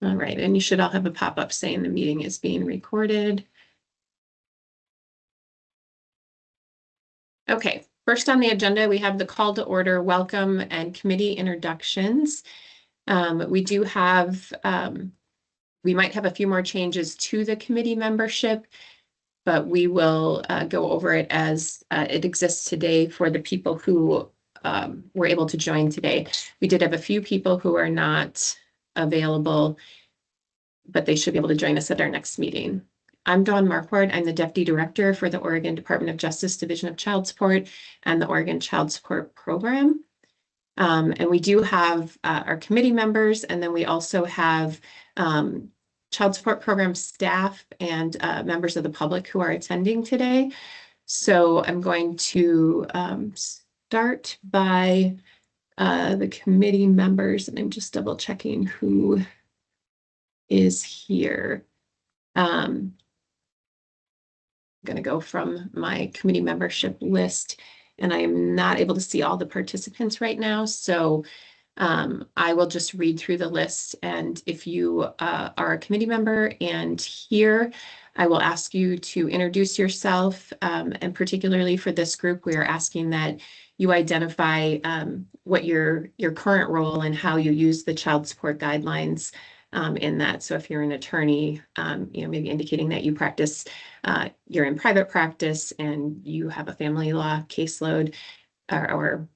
All right, and you should all have a pop-up saying the meeting is being recorded. Okay, first on the agenda, we have the call to order, welcome, and committee introductions. We do have, we might have a few more changes to the committee membership, but we will go over it as it exists today for the people who were able to join today. We did have a few people who are not available, but they should be able to join us at our next meeting. I'm Dawn Marquardt. I'm the Deputy Director for the Oregon Department of Justice Division of Child Support and the Oregon Child Support Program. And we do have our committee members, and then we also have Child Support Program staff and members of the public who are attending today. So I'm going to start by the committee members, and I'm just double checking who is here. I'm going to go from my committee membership list, and I am not able to see all the participants right now. So I will just read through the list. And if you are a committee member and here, I will ask you to introduce yourself. And particularly for this group, we are asking that you identify what your current role and how you use the child support guidelines in that. So if you're an attorney, maybe indicating that you practice, you're in private practice and you have a family law caseload or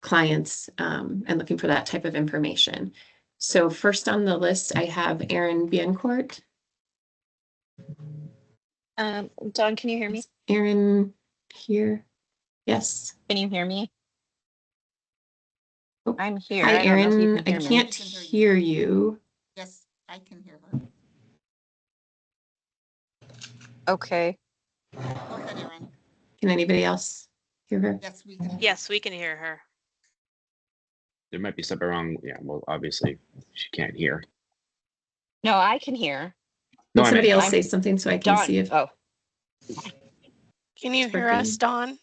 clients and looking for that type of information. So first on the list, I have Erin Biencourt. Dawn, can you hear me? Erin here? Yes. Can you hear me? Oh, I'm here. hi, Erin. I can can't hear you. Yes, I can hear her. Okay. Go ahead, Erin. Can anybody else hear her? Yes, we can. Yes, we can hear her. There might be something wrong. Yeah, well, obviously she can't hear. No, I can hear. No, Can somebody else I'm- say something so I can Dawn. see if Oh, Can you It's hear us, working. Dawn?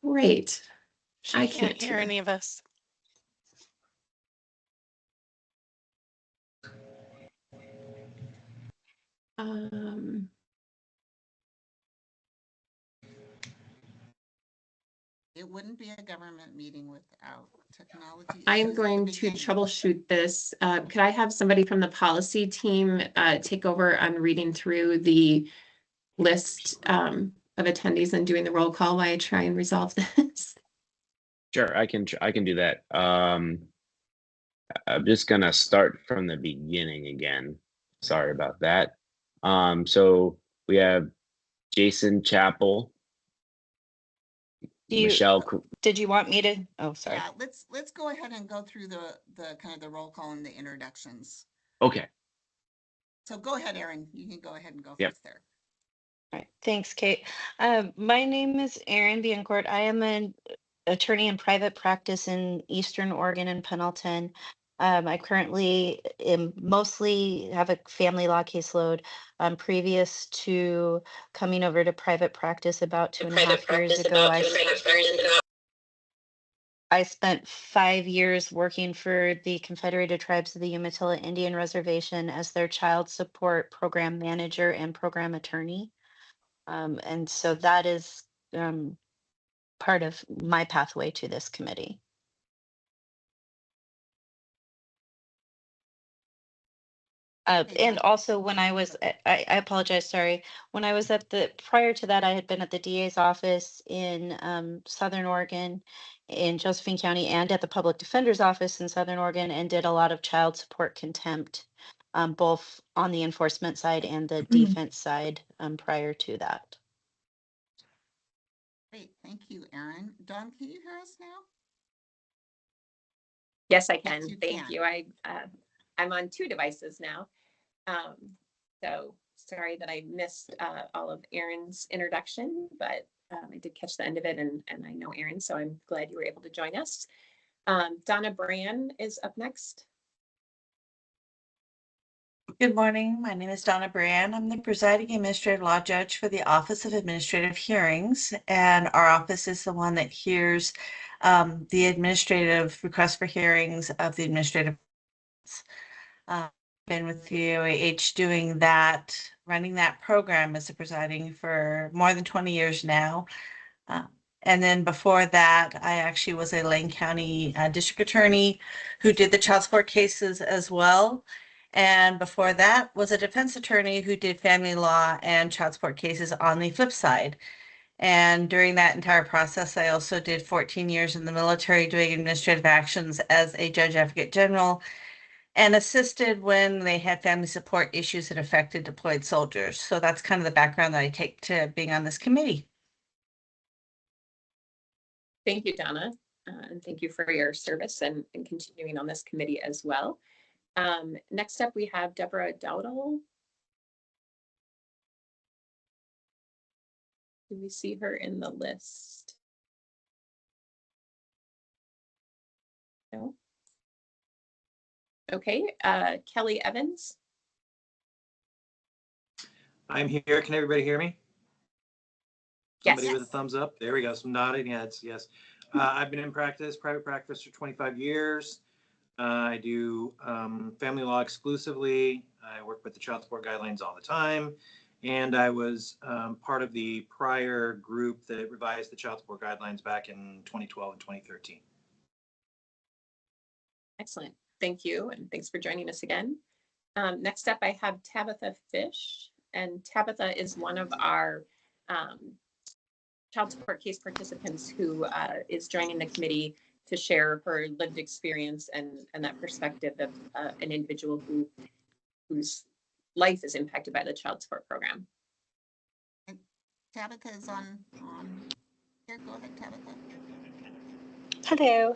great. She I can't can't hear hear. any of us. It wouldn't be a government meeting without technology. I am issues at the going to beginning. troubleshoot this. Could I have somebody from the policy team take over on reading through the list of attendees and doing the roll call while I try and resolve this? Sure, I can do that. I'm just gonna start from the beginning again. Sorry about that. So we have Jason Chappell, Michelle. did you want me to? Oh, sorry. Yeah, let's go ahead and go through the kind of the roll call and the introductions. Okay, So go ahead, Erin. You can go ahead and go Yep. first there. All right. Thanks, Kate. My name is Erin Biencourt. I am an attorney in private practice in Eastern Oregon and Pendleton. I currently mostly have a family law caseload. Previous to coming over to private practice about 2.5 years ago, I spent 5 years working for the Confederated Tribes of the Umatilla Indian Reservation as their child support program manager and program attorney. And so that is part of my pathway to this committee. And also when I was, I apologize, sorry. When I was prior to that, I had been at the DA's office in Southern Oregon, in Josephine County, and at the Public Defender's office in Southern Oregon, and did a lot of child support contempt, both on the enforcement side and the defense side prior to that. Great, thank you, Erin. Dawn, can you hear us now? Yes, I Yes, can. you Thank can. you. I'm on 2 devices now. So sorry that I missed all of Erin's introduction, but I did catch the end of it, and I know Erin, so I'm glad you were able to join us. Donna Brand is up next. Good morning. My name is Donna Brand. I'm the presiding administrative law judge for the Office of Administrative Hearings, and our office is the one that hears the administrative request for hearings of the administrative. been with the OAH doing that, running that program as a presiding for more than 20 years now. And then before that, I actually was a Lane County district attorney who did the child support cases as well. And before that was a defense attorney who did family law and child support cases on the flip side. And during that entire process, I also did 14 years in the military doing administrative actions as a judge advocate general and assisted when they had family support issues that affected deployed soldiers. So that's kind of the background that I take to being on this committee. Thank you, Donna, and thank you for your service and continuing on this committee as well. Next up, we have Deborah Dowdle. Do we see her in the list? No. Okay, Kelly Evans. I'm here. Can everybody hear me? Yes. Somebody with a thumbs up. There we go. Some nodding heads. Yes. I've been in private practice for 25 years. I do family law exclusively. I work with the child support guidelines all the time. And I was part of the prior group that revised the child support guidelines back in 2012 and 2013. Excellent. Thank you. And thanks for joining us again. Next up, I have Tabitha Fish. And Tabitha is one of our child support case participants who is joining the committee to share her lived experience and that perspective of an individual whose life is impacted by the child support program. And Tabitha is on here. Go ahead, Tabitha. Hello.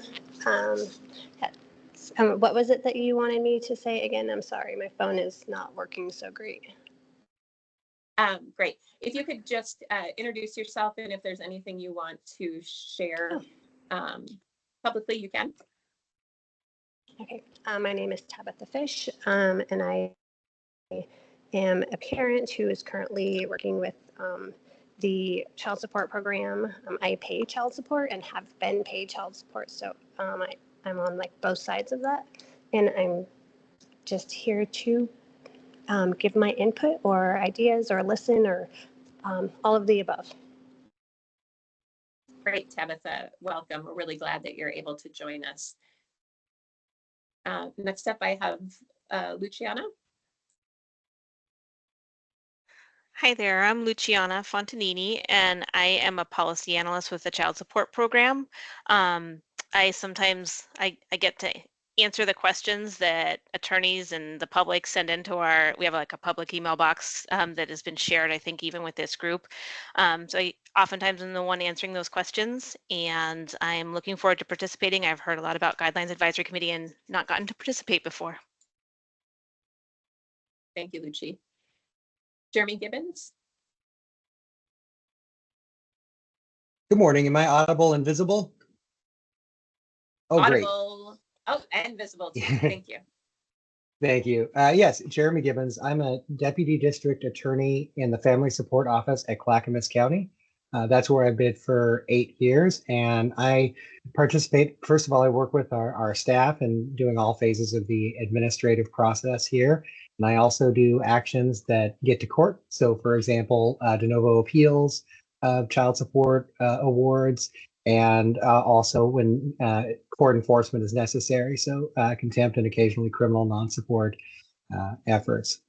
What was it that you wanted me to say again? I'm sorry, my phone is not working so great. Great. If you could just introduce yourself and if there's anything you want to share publicly, you can. Okay, my name is Tabitha Fish, and I am a parent who is currently working with the child support program. I pay child support and have been paid child support, so I'm on like both sides of that, and I'm just here to give my input or ideas or listen or all of the above. Great, Tabitha. Welcome. We're really glad that you're able to join us. Next up, I have Luciana. Hi there, I'm Luciana Fontanini, and I am a policy analyst with the Child Support Program. I sometimes get to answer the questions that attorneys and the public send into we have like a public email box that has been shared, I think, even with this group. So I oftentimes am the one answering those questions, and I'm looking forward to participating. I've heard a lot about Guidelines Advisory Committee and not gotten to participate before. Thank you, Luci. Jeremy Gibbons. Good morning. Am I audible and visible? Oh, Audible. Great. Oh, and visible too. Thank you. Thank you. Yes, Jeremy Gibbons. I'm a deputy district attorney in the Family Support Office at Clackamas County. That's where I've been for 8 years, and I participate. First of all, I work with our staff and doing all phases of the administrative process here. And I also do actions that get to court. So, for example, de novo appeals of child support awards, and also when court enforcement is necessary. So contempt and occasionally criminal non-support efforts.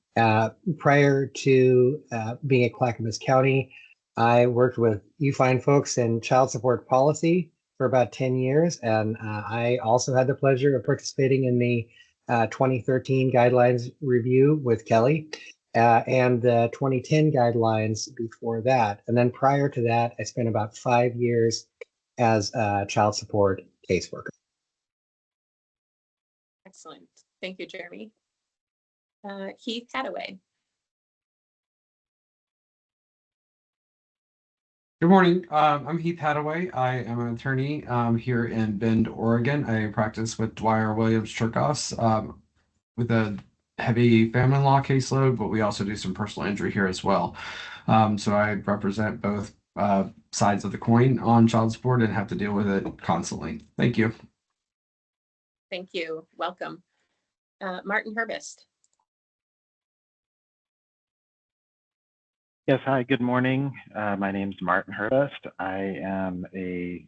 Prior to being at Clackamas County, I worked with you fine folks in child support policy for about 10 years. And I also had the pleasure of participating in the 2013 guidelines review with Kelly and the 2010 guidelines before that. And then prior to that, I spent about 5 years as a child support caseworker. Excellent. Thank you, Jeremy. Heath Hadaway. Good morning. I'm Heath Hadaway. I am an attorney here in Bend, Oregon. I practice with Dwyer Williams Cherkoffs with a heavy family law caseload, but we also do some personal injury here as well. So I represent both sides of the coin on child support and have to deal with it constantly. Thank you. Thank you. Welcome. Martin Herbst. Yes, hi, good morning. My name is Martin Hurtust. I am a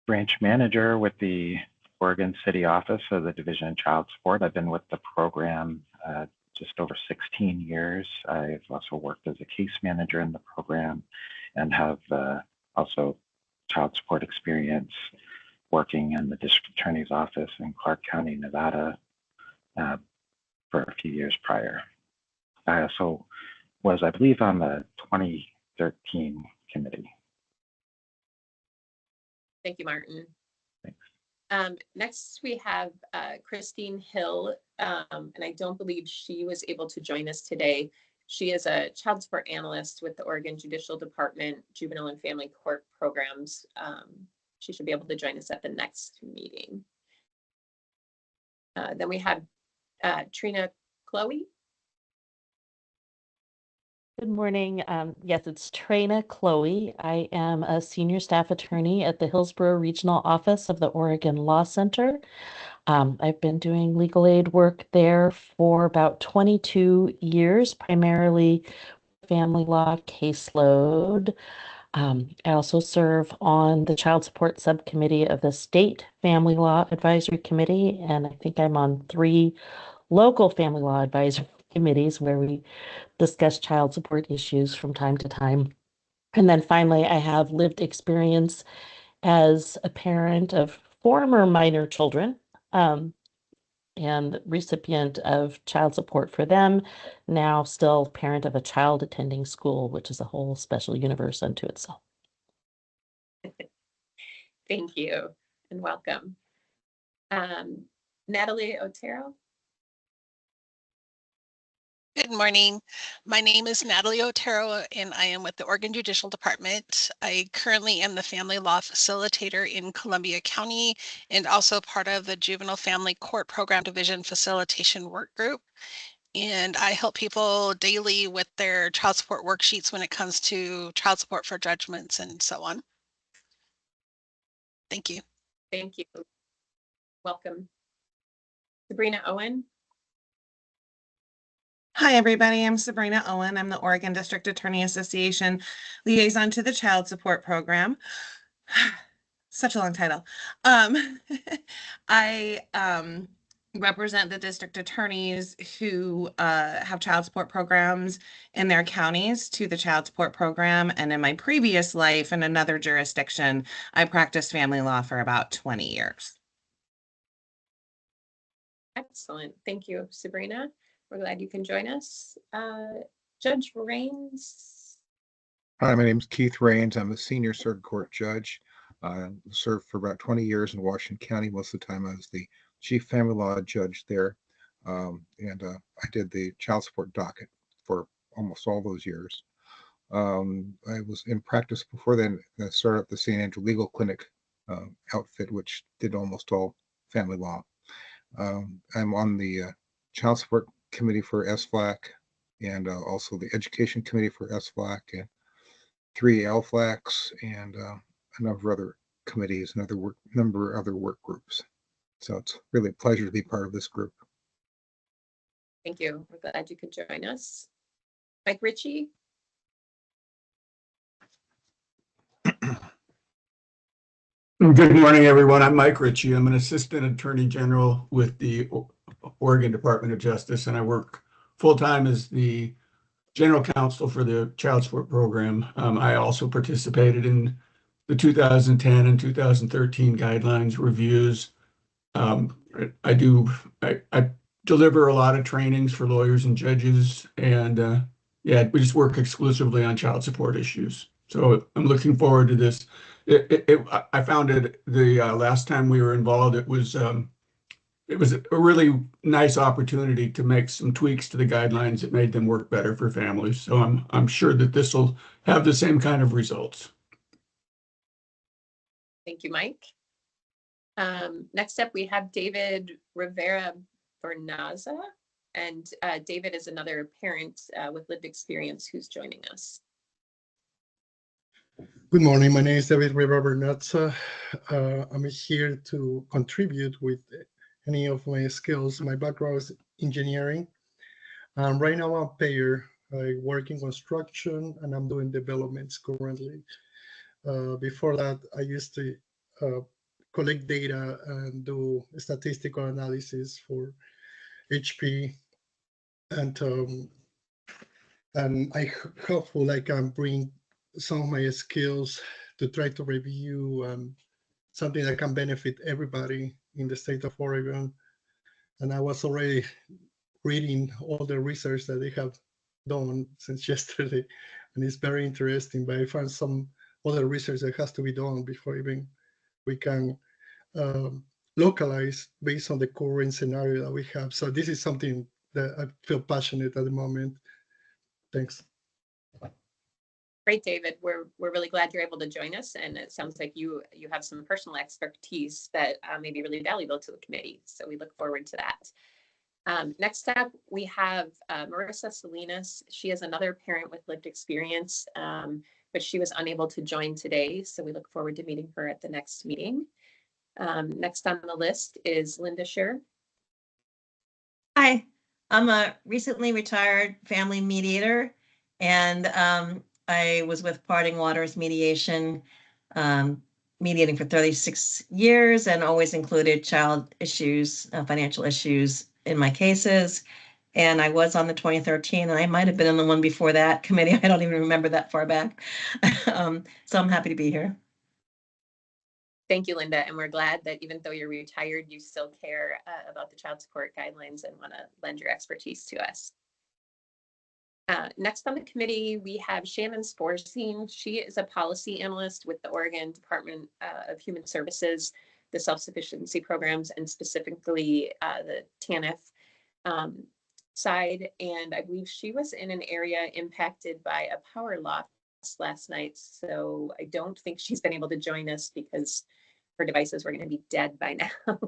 branch manager with the Oregon City Office of the Division of Child Support. I've been with the program just over 16 years. I've also worked as a case manager in the program and have also child support experience working in the district attorney's office in Clark County, Nevada for a few years prior. I also was, I believe, on the 2013 committee. Thank you, Martin. Thanks. Next, we have Christine Hill, and I don't believe she was able to join us today. She is a child support analyst with the Oregon Judicial Department, Juvenile and Family Court Programs. She should be able to join us at the next meeting. Then we have Trina Chloe. Good morning. Yes, it's Trina Chloe. I am a senior staff attorney at the Hillsborough Regional Office of the Oregon Law Center. I've been doing legal aid work there for about 22 years, primarily family law caseload. I also serve on the Child Support Subcommittee of the State Family Law Advisory Committee, and I think I'm on 3 local family law advisory committees where we discuss child support issues from time to time. And then finally, I have lived experience as a parent of former minor children and recipient of child support for them, now still parent of a child attending school, which is a whole special universe unto itself. Thank you and welcome. Natalie Otero. Good morning. My name is Natalie Otero, and I am with the Oregon Judicial Department. I currently am the family law facilitator in Columbia County and also part of the Juvenile Family Court Program Division Facilitation Work Group. And I help people daily with their child support worksheets when it comes to child support for judgments and so on. Thank you. Thank you. Welcome. Sabrina Owen. Hi, everybody. I'm Sabrina Owen. I'm the Oregon District Attorney Association liaison to the Child Support Program. Such a long title. I represent the district attorneys who have child support programs in their counties to the child support program. And in my previous life in another jurisdiction, I practiced family law for about 20 years. Excellent. Thank you, Sabrina. We're glad you can join us. Judge Raines. Hi, my name is Keith Raines. I'm a senior circuit court judge. I served for about 20 years in Washington County. Most of the time I was the chief family law judge there. I did the child support docket for almost all those years. I was in practice before then. I started up the St. Andrew Legal Clinic outfit, which did almost all family law. I'm on the child support committee for SFLAC and also the education committee for SFLAC and 3 LFLACs and a number of other committees and number of other work groups. So it's really a pleasure to be part of this group. Thank you. We're glad you could join us. Mike Ritchie. Good morning, everyone. I'm Mike Ritchie. I'm an assistant attorney general with the Oregon Department of Justice, and I work full-time as the general counsel for the child support program. I also participated in the 2010 and 2013 guidelines reviews. I deliver a lot of trainings for lawyers and judges, and yeah, we just work exclusively on child support issues. So I'm looking forward to this. I found it the last time we were involved, it was a really nice opportunity to make some tweaks to the guidelines that made them work better for families. So I'm sure that this will have the same kind of results. Thank you, Mike. Next up, we have David Rivera Bernaza, and David is another parent with lived experience who's joining us. Good morning. My name is David Rivera Bernaza. I'm here to contribute with any of my skills. My background is engineering. Right now I'm a payer I work in construction and I'm doing developments currently. Before that, I used to collect data and do statistical analysis for HP, and hopeful I can bring some of my skills to try to review something that can benefit everybody in the state of Oregon. And I was already reading all the research that they have done since yesterday, and it's very interesting. But I found some other research that has to be done before even we can localize based on the current scenario that we have. So this is something that I feel passionate at the moment. Thanks. Great, David. We're really glad you're able to join us, and it sounds like you have some personal expertise that may be really valuable to the committee. So we look forward to that. Next up, we have Marissa Salinas. She is another parent with lived experience, but she was unable to join today. So we look forward to meeting her at the next meeting. Next on the list is Linda Scher. Hi, I'm a recently retired family mediator, and I was with Parting Waters Mediation, mediating for 36 years, and always included child issues, financial issues in my cases. And I was on the 2013, and I might have been in the one before that committee. I don't even remember that far back. So I'm happy to be here. Thank you, Linda. And we're glad that even though you're retired, you still care about the child support guidelines and want to lend your expertise to us. Next on the committee, we have Shannon Sporsine. She is a policy analyst with the Oregon Department of Human Services, the self-sufficiency programs, and specifically the TANF side. And I believe she was in an area impacted by a power loss last night. So I don't think she's been able to join us because her devices were going to be dead by now.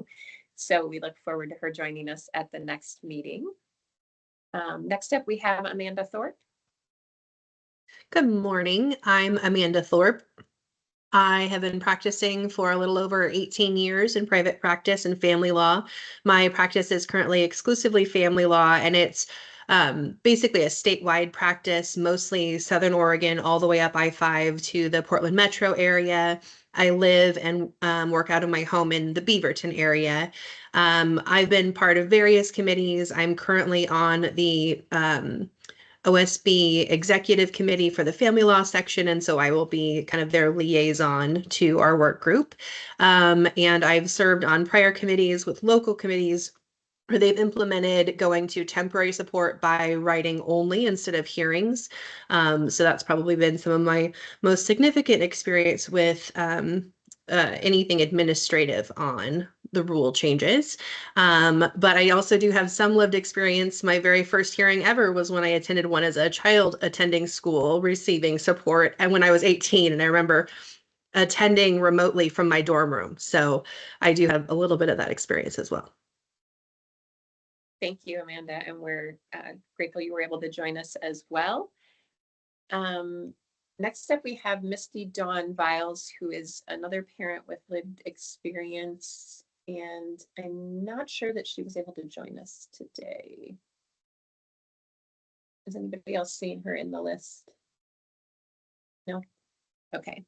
So we look forward to her joining us at the next meeting. Next up, we have Amanda Thorpe. Good morning. I'm Amanda Thorpe. I have been practicing for a little over 18 years in private practice and family law. My practice is currently exclusively family law, and it's basically a statewide practice, mostly Southern Oregon, all the way up I-5 to the Portland metro area. I live and work out of my home in the Beaverton area. I've been part of various committees. I'm currently on the OSB Executive Committee for the Family Law section, and so I will be kind of their liaison to our work group. And I've served on prior committees with local committees where they've implemented going to temporary support by writing only instead of hearings. So that's probably been some of my most significant experience with anything administrative on the rule changes. But I also do have some lived experience. My very first hearing ever was when I attended one as a child attending school, receiving support, and when I was 18, and I remember attending remotely from my dorm room. So I do have a little bit of that experience as well. Thank you, Amanda, and we're grateful you were able to join us as well. Next up, we have Misty Dawn Viles, who is another parent with lived experience, and I'm not sure that she was able to join us today. Is anybody else seeing her in the list? No? Okay.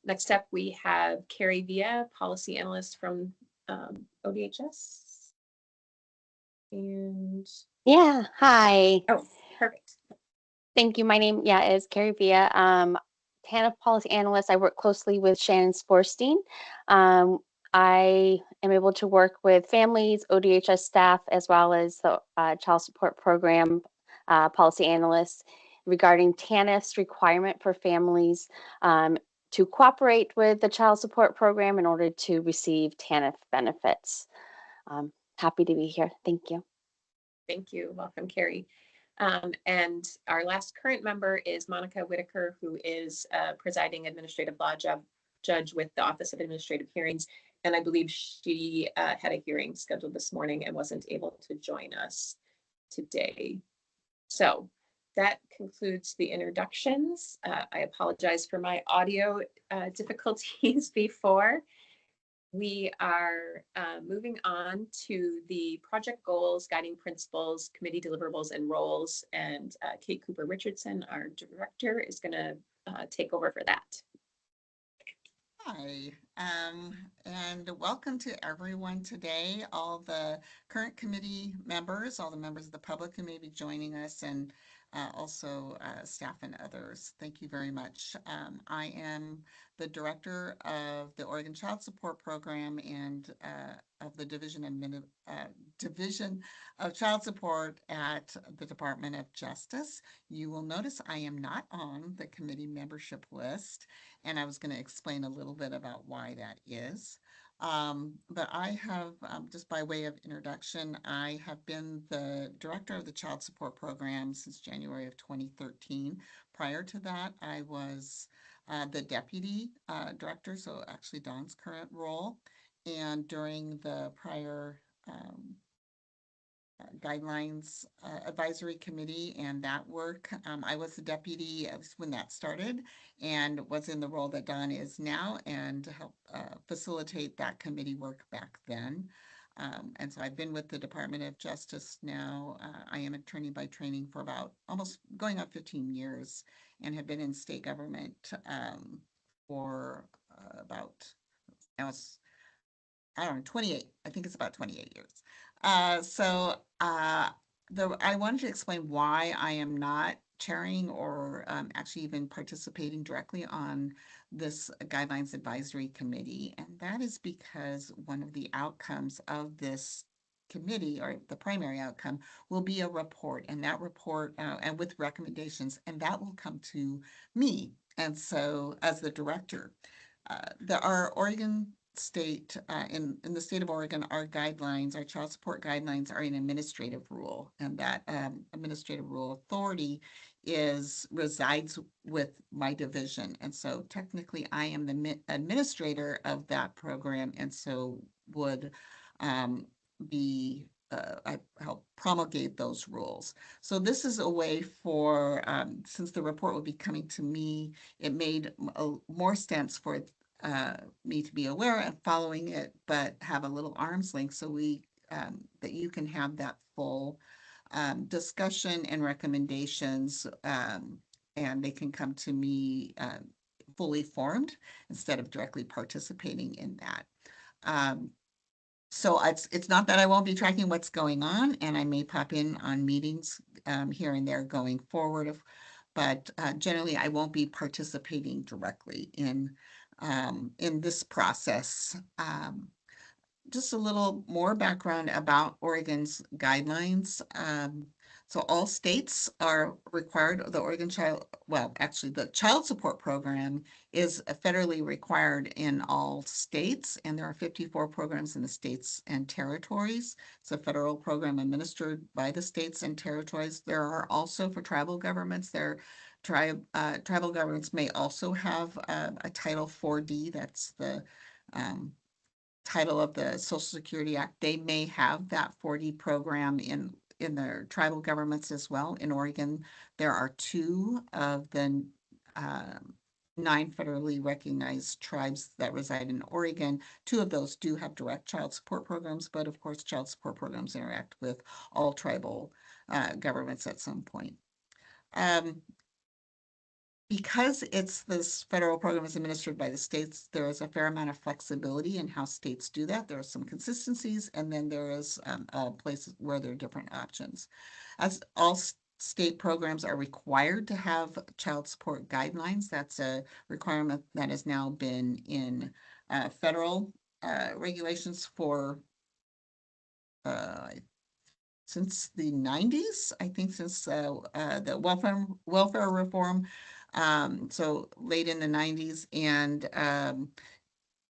Next up, we have Carrie Villa, policy analyst from ODHS. And yeah, hi. Oh, perfect. Thank you. My name, is Carrie Villa. TANF policy analyst. I work closely with Shannon Sporstein. I am able to work with families, ODHS staff, as well as the child support program policy analysts regarding TANF's requirement for families to cooperate with the child support program in order to receive TANF benefits. Happy to be here. Thank you. Thank you. Welcome, Carrie. And our last current member is Monica Whitaker, who is presiding administrative law judge with the Office of Administrative Hearings. And I believe she had a hearing scheduled this morning and wasn't able to join us today. So that concludes the introductions. I apologize for my audio difficulties before. We are moving on to the project goals, guiding principles, committee deliverables, and roles. And Kate Cooper Richardson, our director, is going to take over for that. Hi, and welcome to everyone today, all the current committee members, all the members of the public who may be joining us, and also staff and others. Thank you very much. I am the director of the Oregon Child Support Program and of the Division of Child Support at the Department of Justice. You will notice I am not on the committee membership list, and I was going to explain a little bit about why that is. But I have, just by way of introduction, I have been the director of the Child Support Program since January of 2013. Prior to that, I was the deputy director, so actually Dawn's current role. And during the prior guidelines advisory committee and that work, I was the deputy when that started and was in the role that Dawn is now, and to help facilitate that committee work back then. And so I've been with the Department of Justice now. I am an attorney by training for about almost going on 15 years and have been in state government for about, now it's, I don't know, 28. I think it's about 28 years. I wanted to explain why I am not chairing or actually even participating directly on this guidelines advisory committee. And that is because one of the outcomes of this committee, or the primary outcome, will be a report, and that report and with recommendations, and that will come to me. And so as the director, there are Oregon state, in the state of Oregon, our guidelines, our child support guidelines are an administrative rule, and that administrative rule authority resides with my division. And so technically I am the administrator of that program, and so would I help promulgate those rules. So this is a way for, since the report will be coming to me, it made more sense for me to be aware of following it, but have a little arm's length, so that you can have that full discussion and recommendations, and they can come to me fully formed instead of directly participating in that. So it's not that I won't be tracking what's going on, and I may pop in on meetings here and there going forward, but generally I won't be participating directly in this process. Just a little more background about Oregon's guidelines. So all states are required, the Oregon the child support program is federally required in all states, and there are 54 programs in the states and territories. It's a federal program administered by the states and territories. There are also, for tribal governments, tribal governments may also have a Title 4D, that's the title of the Social Security Act. They may have that 4D program in their tribal governments as well. In Oregon, there are 2 of the 9 federally recognized tribes that reside in Oregon. 2 of those do have direct child support programs, but of course, child support programs interact with all tribal governments at some point. Because this federal program is administered by the states, there is a fair amount of flexibility in how states do that. There are some consistencies, and then there is places where there are different options. As all state programs are required to have child support guidelines, that's a requirement that has now been in federal regulations for since the 90s, I think, since the welfare reform. So late in the 90s, and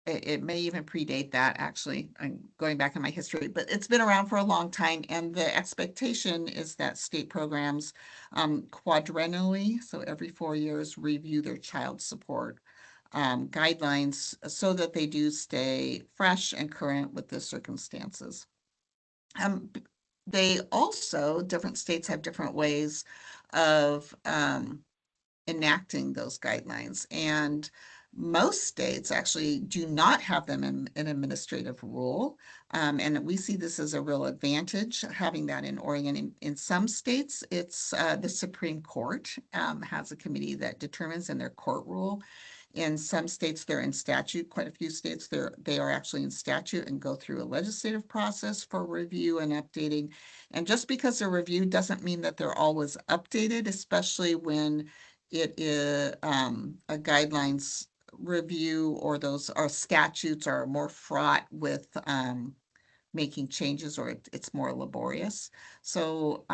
it may even predate that, actually. I'm going back in my history, but it's been around for a long time, and the expectation is that state programs quadrennially, so every 4 years, review their child support guidelines so that they do stay fresh and current with the circumstances. They also, different states have different ways of enacting those guidelines. And Most states actually do not have them in an administrative rule. And we see this as a real advantage, having that in Oregon. In some states, it's the Supreme Court has a committee that determines in their court rule. In some states, they're in statute. Quite a few states, they are actually in statute and go through a legislative process for review and updating. And just because they're reviewed doesn't mean that they're always updated, especially when it is a guidelines review or those are statutes are more fraught with making changes, or it's more laborious. So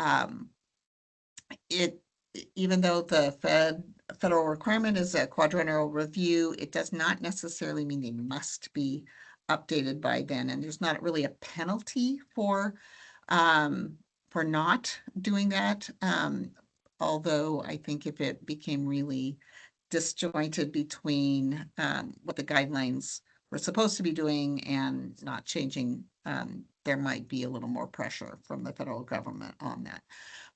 even though the federal requirement is a quadrennial review, it does not necessarily mean they must be updated by then. And there's not really a penalty for not doing that. Although I think if it became really disjointed between what the guidelines were supposed to be doing and not changing, there might be a little more pressure from the federal government on that.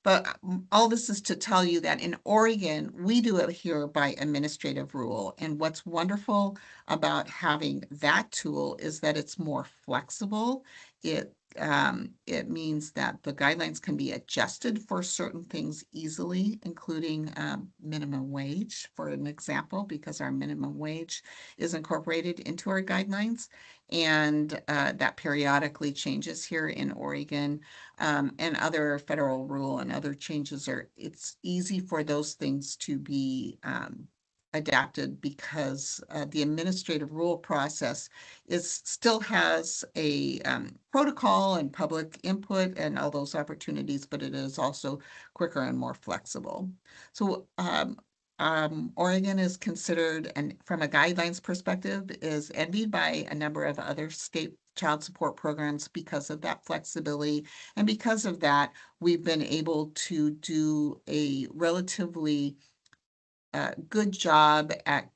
But all this is to tell you that in Oregon, we do it here by administrative rule. And what's wonderful about having that tool is that it's more flexible. It means that the guidelines can be adjusted for certain things easily, including minimum wage, for an example, because our minimum wage is incorporated into our guidelines, and that periodically changes here in Oregon, and other federal rule and other changes it's easy for those things to be adapted because the administrative rule process still has a protocol and public input and all those opportunities, but it is also quicker and more flexible. So Oregon is considered, and from a guidelines perspective, is envied by a number of other state child support programs because of that flexibility. And because of that, we've been able to do a relatively good job at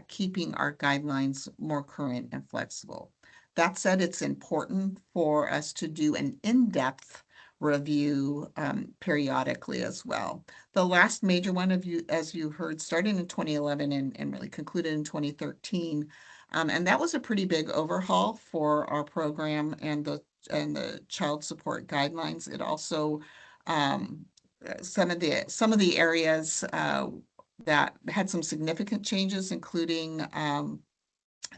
keeping our guidelines more current and flexible. That said, it's important for us to do an in-depth review periodically as well. The last major one as you heard, started in 2011 and really concluded in 2013. And that was a pretty big overhaul for our program and the child support guidelines. It also some of the areas that had some significant changes, including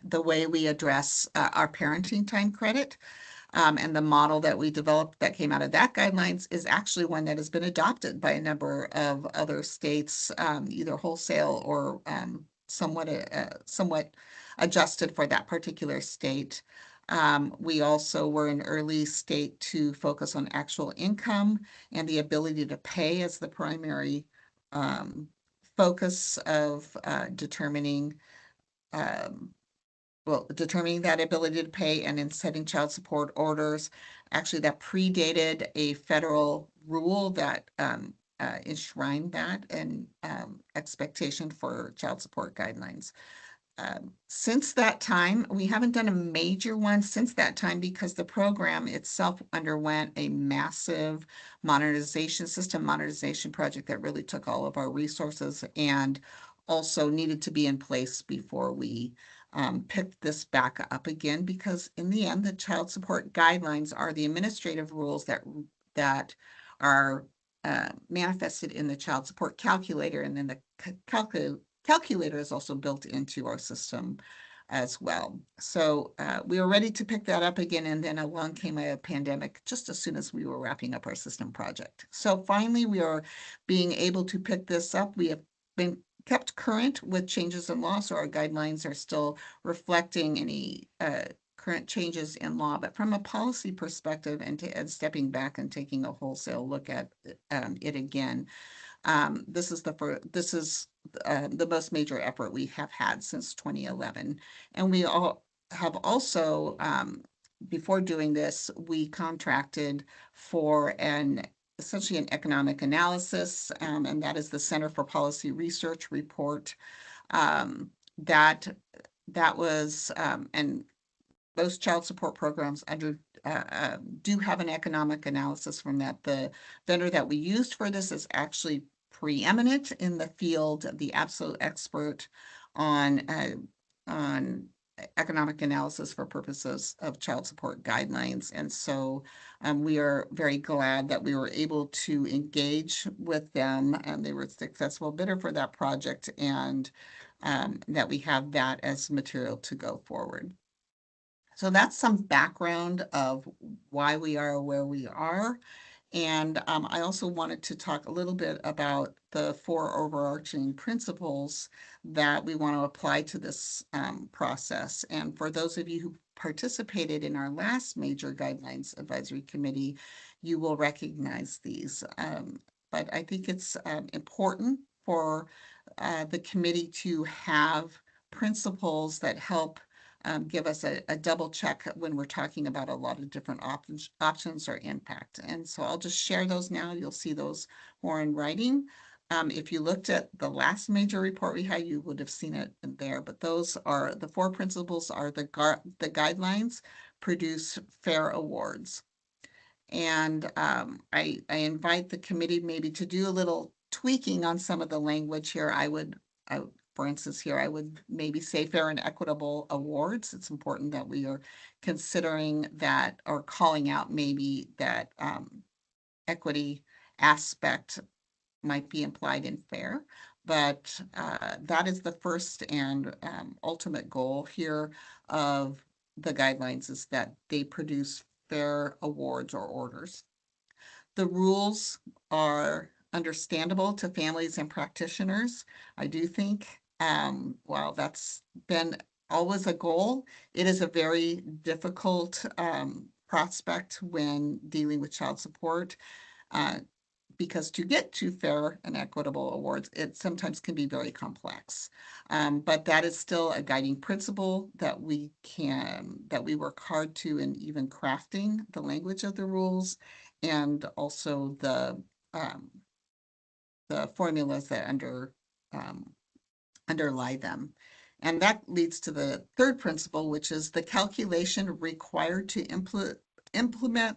the way we address our parenting time credit. And the model that we developed that came out of that guidelines is actually one that has been adopted by a number of other states, either wholesale or somewhat adjusted for that particular state. We also were an early state to focus on actual income and the ability to pay as the primary focus of determining that ability to pay, and in setting child support orders. Actually, that predated a federal rule that enshrined that and expectation for child support guidelines. Since that time, we haven't done a major one since that time because the program itself underwent a massive system modernization project that really took all of our resources and also needed to be in place before we picked this back up again, because in the end, the child support guidelines are the administrative rules that are manifested in the child support calculator, and then the calculator is also built into our system as well. So we were ready to pick that up again, and then along came a pandemic just as soon as we were wrapping up our system project. So finally, we are being able to pick this up. We have been kept current with changes in law, so our guidelines are still reflecting any current changes in law, but from a policy perspective and stepping back and taking a wholesale look at it again, this is the most major effort we have had since 2011. And we all have also, before doing this, we contracted for essentially an economic analysis, and that is the Center for Policy Research report. That was, and those child support programs do have an economic analysis from that. The vendor that we used for this is actually preeminent in the field, the absolute expert on economic analysis for purposes of child support guidelines. And so we are very glad that we were able to engage with them, and they were a successful bidder for that project, and that we have that as material to go forward. So that's some background of why we are where we are. And I also wanted to talk a little bit about the 4 overarching principles that we want to apply to this process. And for those of you who participated in our last major guidelines advisory committee, you will recognize these. But I think it's important for the committee to have principles that help give us a double check when we're talking about a lot of different options or impact. And so I'll just share those now. You'll see those more in writing. If you looked at the last major report we had, you would have seen it in there. But those are the 4 principles are the guidelines produce fair awards. And I invite the committee maybe to do a little tweaking on some of the language here. For instance, here, I would maybe say fair and equitable awards. It's important that we are considering that or calling out maybe that equity aspect might be implied in fair. But that is the first and ultimate goal here of the guidelines, is that they produce fair awards or orders. The rules are understandable to families and practitioners. I do think, while that's been always a goal, it is a very difficult prospect when dealing with child support, because to get to fair and equitable awards, it sometimes can be very complex. But that is still a guiding principle that we work hard to in even crafting the language of the rules, and also the formulas that underlie them. And that leads to the 3rd principle, which is the calculation required to implement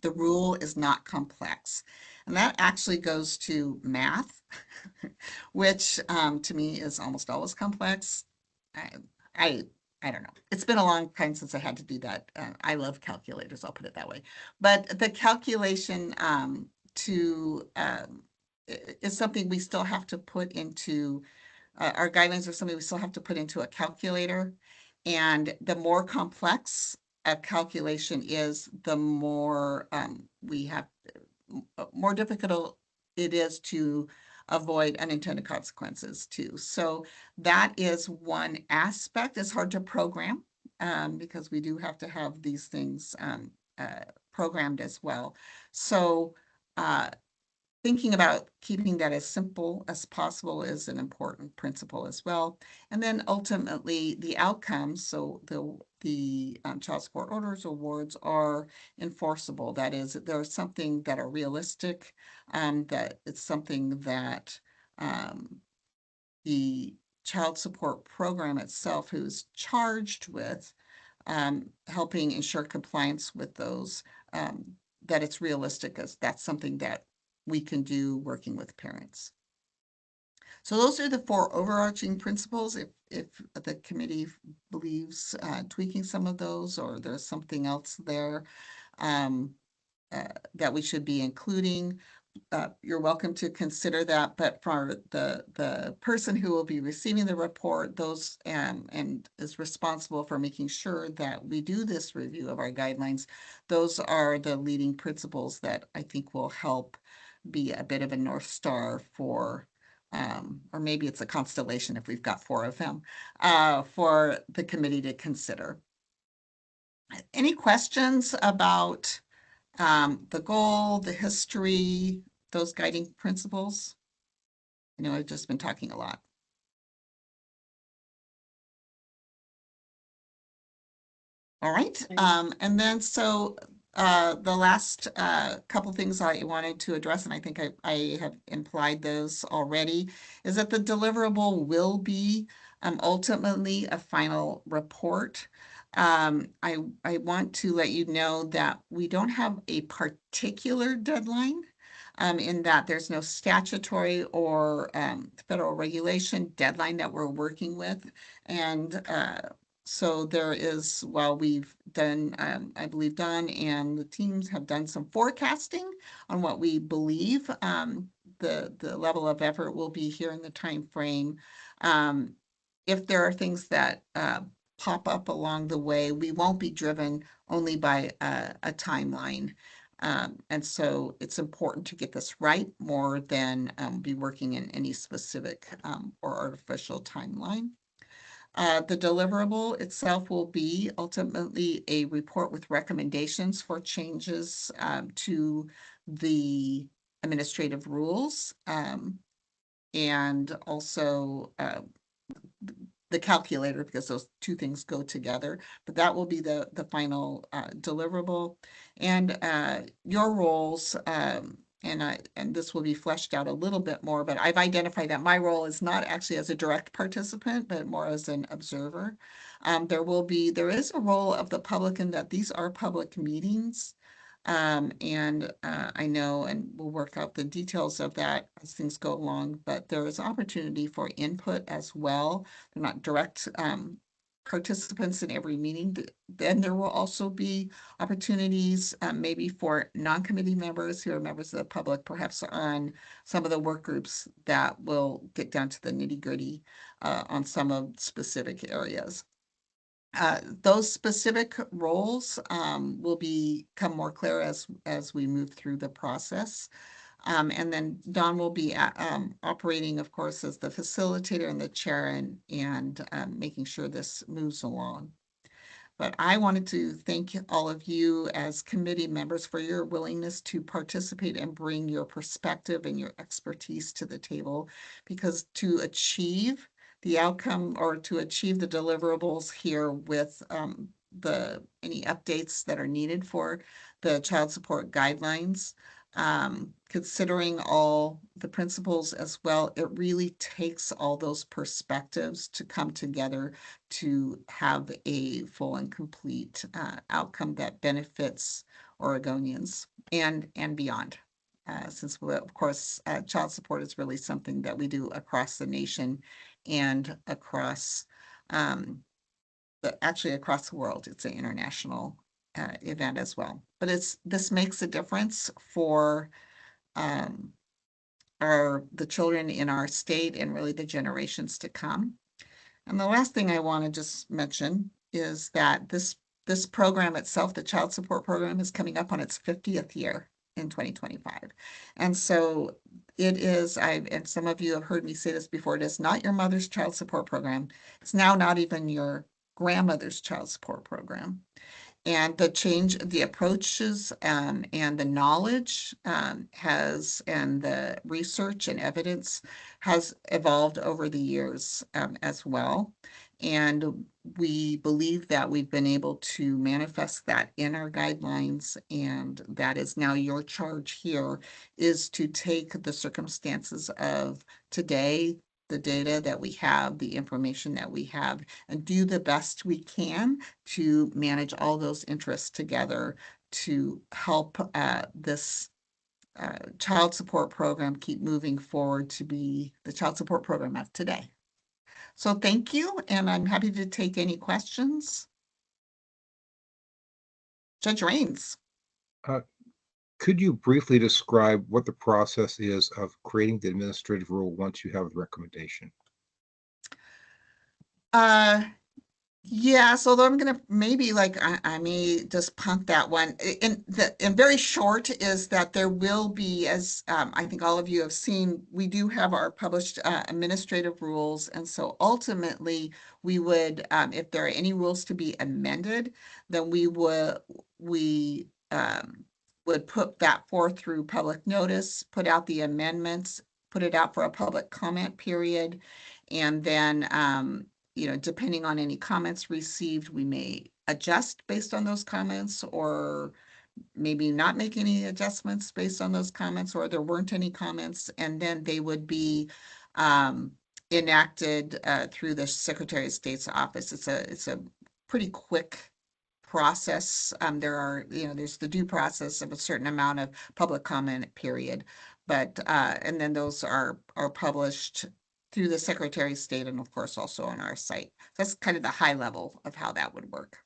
the rule is not complex. And that actually goes to math, which to me is almost always complex. I don't know. It's been a long time since I had to do that. I love calculators, I'll put it that way. But the calculation is something we still have to put into, our guidelines are something we still have to put into a calculator. And the more complex a calculation is, the more more difficult it is to avoid unintended consequences too. So that is one aspect. It's hard to program because we do have to have these things programmed as well. So thinking about keeping that as simple as possible is an important principle as well. And then ultimately the outcomes, so the child support orders awards are enforceable. That is, there's something that are realistic, that it's something that the child support program itself, who's charged with helping ensure compliance with those, that it's realistic, as that's something that we can do working with parents. So those are the 4 overarching principles. If the committee believes tweaking some of those, or there's something else there that we should be including, you're welcome to consider that. But for the person who will be receiving the report, those and is responsible for making sure that we do this review of our guidelines, those are the leading principles that I think will help be a bit of a North Star for, or maybe it's a constellation if we've got 4 of them, for the committee to consider. Any questions about the goal, the history, those guiding principles? I know I've just been talking a lot. All right, and then so the last couple things I wanted to address, and I think I have implied those already, is that the deliverable will be ultimately a final report. I want to let you know that we don't have a particular deadline in that there's no statutory or federal regulation deadline that we're working with. And so there is, while we've done, I believe Don and the teams have done some forecasting on what we believe the level of effort will be here in the time frame. If there are things that pop up along the way, we won't be driven only by a timeline. And so it's important to get this right more than be working in any specific or artificial timeline. The deliverable itself will be ultimately a report with recommendations for changes to the administrative rules and also the calculator, because those two things go together, but that will be the final deliverable. And your roles, and this will be fleshed out a little bit more, but I've identified that my role is not actually as a direct participant, but more as an observer. There is a role of the public in that these are public meetings. And I know, and we'll work out the details of that as things go along, but there is opportunity for input as well. They're not direct participants in every meeting. Then there will also be opportunities maybe for non-committee members who are members of the public, perhaps on some of the work groups that will get down to the nitty-gritty on some of specific areas. Those specific roles will become more clear as we move through the process. And then Don will be operating, of course, as the facilitator and the chair and making sure this moves along. But I wanted to thank all of you as committee members for your willingness to participate and bring your perspective and your expertise to the table, because to achieve the outcome or to achieve the deliverables here with any updates that are needed for the child support guidelines, considering all the principles as well, it really takes all those perspectives to come together to have a full and complete outcome that benefits Oregonians and beyond. Since, of course, child support is really something that we do across the nation and across, actually across the world. It's an international event as well. But this makes a difference for the children in our state and really the generations to come. And the last thing I want to just mention is that this program itself, the child support program, is coming up on its 50th year in 2025. And so it is, and some of you have heard me say this before, it is not your mother's child support program. It's now not even your grandmother's child support program. And the approaches and the knowledge and the research and evidence has evolved over the years as well. And we believe that we've been able to manifest that in our guidelines, and that is now your charge here, is to take the circumstances of today, the data that we have, the information that we have, and do the best we can to manage all those interests together to help this child support program keep moving forward to be the child support program of today. So thank you, and I'm happy to take any questions. Judge Raines. Could you briefly describe what the process is of creating the administrative rule once you have a recommendation? Yeah, so I'm gonna maybe I may just punt that one. And very short is that there will be, as I think all of you have seen, we do have our published administrative rules, and so ultimately we would, if there are any rules to be amended, then we would put that forth through public notice, put out the amendments, put it out for a public comment period, and then depending on any comments received, we may adjust based on those comments, or maybe not make any adjustments based on those comments, or there weren't any comments, and then they would be enacted through the Secretary of State's office. It's a pretty quick process. There's the due process of a certain amount of public comment period. But, and then those are published through the Secretary of State and of course also on our site. That's kind of the high level of how that would work.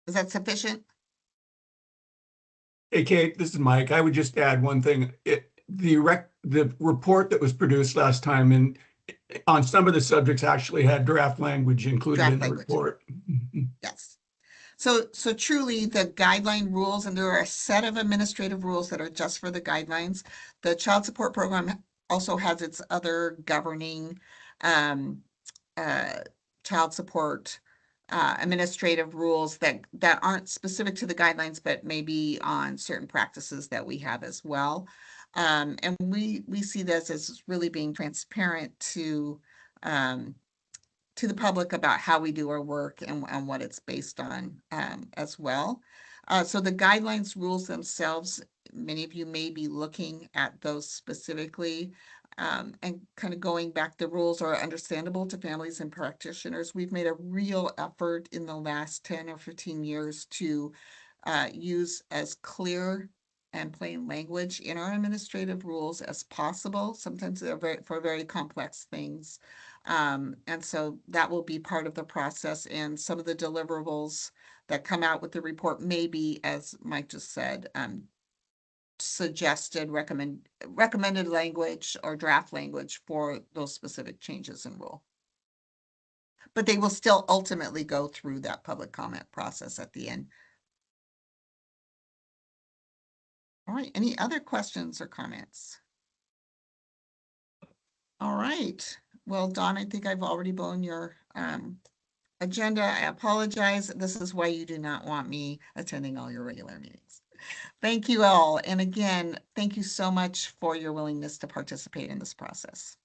Is that sufficient? Hey, Kate, this is Mike. I would just add one thing. The report that was produced last time and on some of the subjects actually had draft language included in the report. Yes. So truly the guideline rules, and there are a set of administrative rules that are just for the guidelines. The child support program also has its other governing child support administrative rules that aren't specific to the guidelines, but maybe on certain practices that we have as well. And we see this as really being transparent to the public about how we do our work and what it's based on as well. So the guidelines rules themselves, many of you may be looking at those specifically and kind of going back. The rules are understandable to families and practitioners. We've made a real effort in the last 10 or 15 years to use as clear and plain language in our administrative rules as possible. Sometimes they're for very complex things. And so that will be part of the process, and some of the deliverables that come out with the report may be, as Mike just said, suggested recommended language or draft language for those specific changes in rule. But they will still ultimately go through that public comment process at the end. All right, any other questions or comments? All right. Well, Dawn, I think I've already blown your agenda. I apologize. This is why you do not want me attending all your regular meetings. Thank you all. And again, thank you so much for your willingness to participate in this process.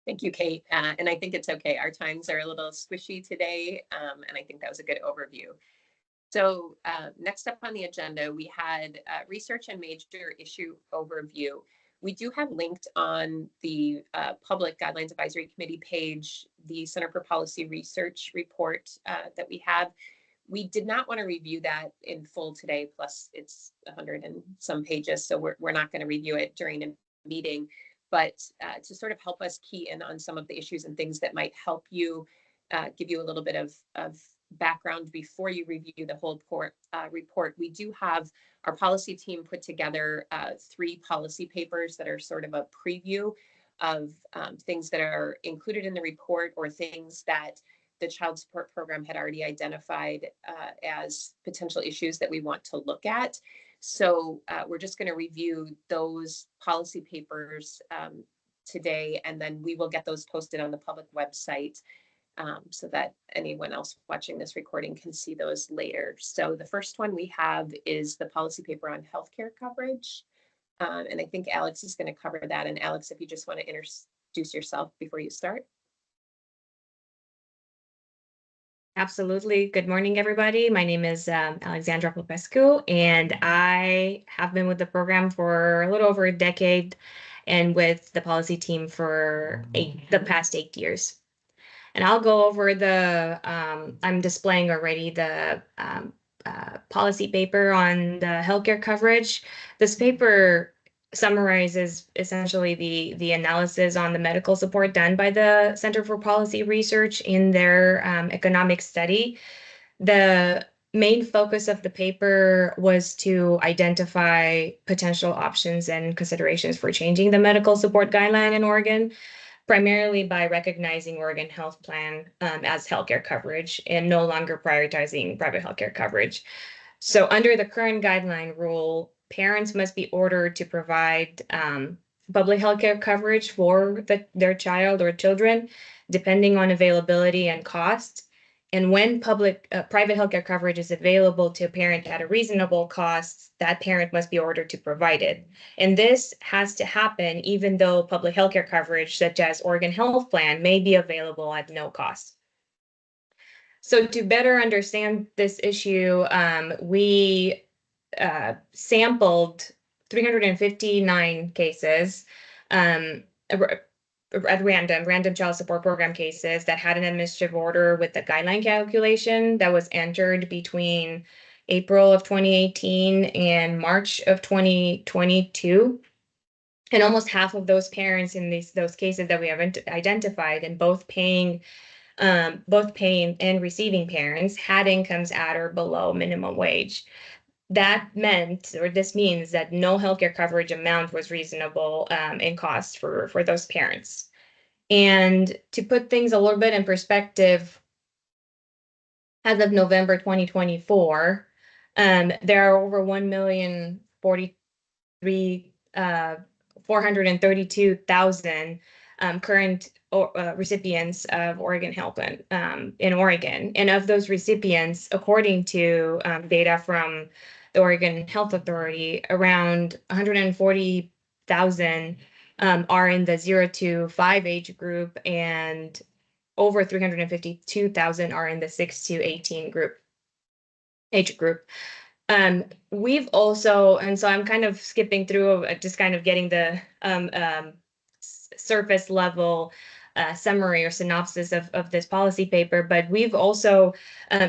Thank you, Kate. And I think it's okay. Our times are a little squishy today, and I think that was a good overview. So next up on the agenda, we had research and major issue overview. We do have linked on the Public Guidelines Advisory Committee page the Center for Policy Research report that we have. We did not want to review that in full today, plus it's 100 and some pages, so we're not going to review it during a meeting. But to sort of help us key in on some of the issues and things that might help you, give you a little bit of background before you review the whole report, we do have our policy team put together 3 policy papers that are sort of a preview of things that are included in the report or things that the child support program had already identified as potential issues that we want to look at. So we're just going to review those policy papers today, and then we will get those posted on the public website so that anyone else watching this recording can see those later. So the first one we have is the policy paper on healthcare coverage. And I think Alex is going to cover that. And Alex, if you just want to introduce yourself before you start. Absolutely. Good morning, everybody. My name is Alexandra Popescu, and I have been with the program for a little over a decade and with the policy team for the past 8 years. And I'll go over the, I'm displaying already the policy paper on the healthcare coverage. This paper summarizes essentially the analysis on the medical support done by the Center for Policy Research in their economic study. The main focus of the paper was to identify potential options and considerations for changing the medical support guideline in Oregon, primarily by recognizing Oregon Health Plan as healthcare coverage and no longer prioritizing private healthcare coverage. So under the current guideline rule, parents must be ordered to provide public healthcare coverage for their child or children, depending on availability and cost. And when private healthcare coverage is available to a parent at a reasonable cost, that parent must be ordered to provide it. And this has to happen even though public healthcare coverage, such as Oregon Health Plan, may be available at no cost. So to better understand this issue, we sampled 359 cases at random child support program cases that had an administrative order with the guideline calculation that was entered between April of 2018 and March of 2022. And almost half of those parents in those cases that we have identified, and both paying and receiving parents, had incomes at or below minimum wage. That meant, or this means, that no healthcare coverage amount was reasonable in cost for those parents. And to put things a little bit in perspective, as of November 2024, there are over 432,000 current recipients of Oregon Health Plan in Oregon. And of those recipients, according to data from the Oregon Health Authority, around 140,000 are in the 0 to 5 age group, and over 352,000 are in the 6 to 18 age group. We've also, and so I'm kind of skipping through, just kind of getting the surface level summary or synopsis of this policy paper, but we've also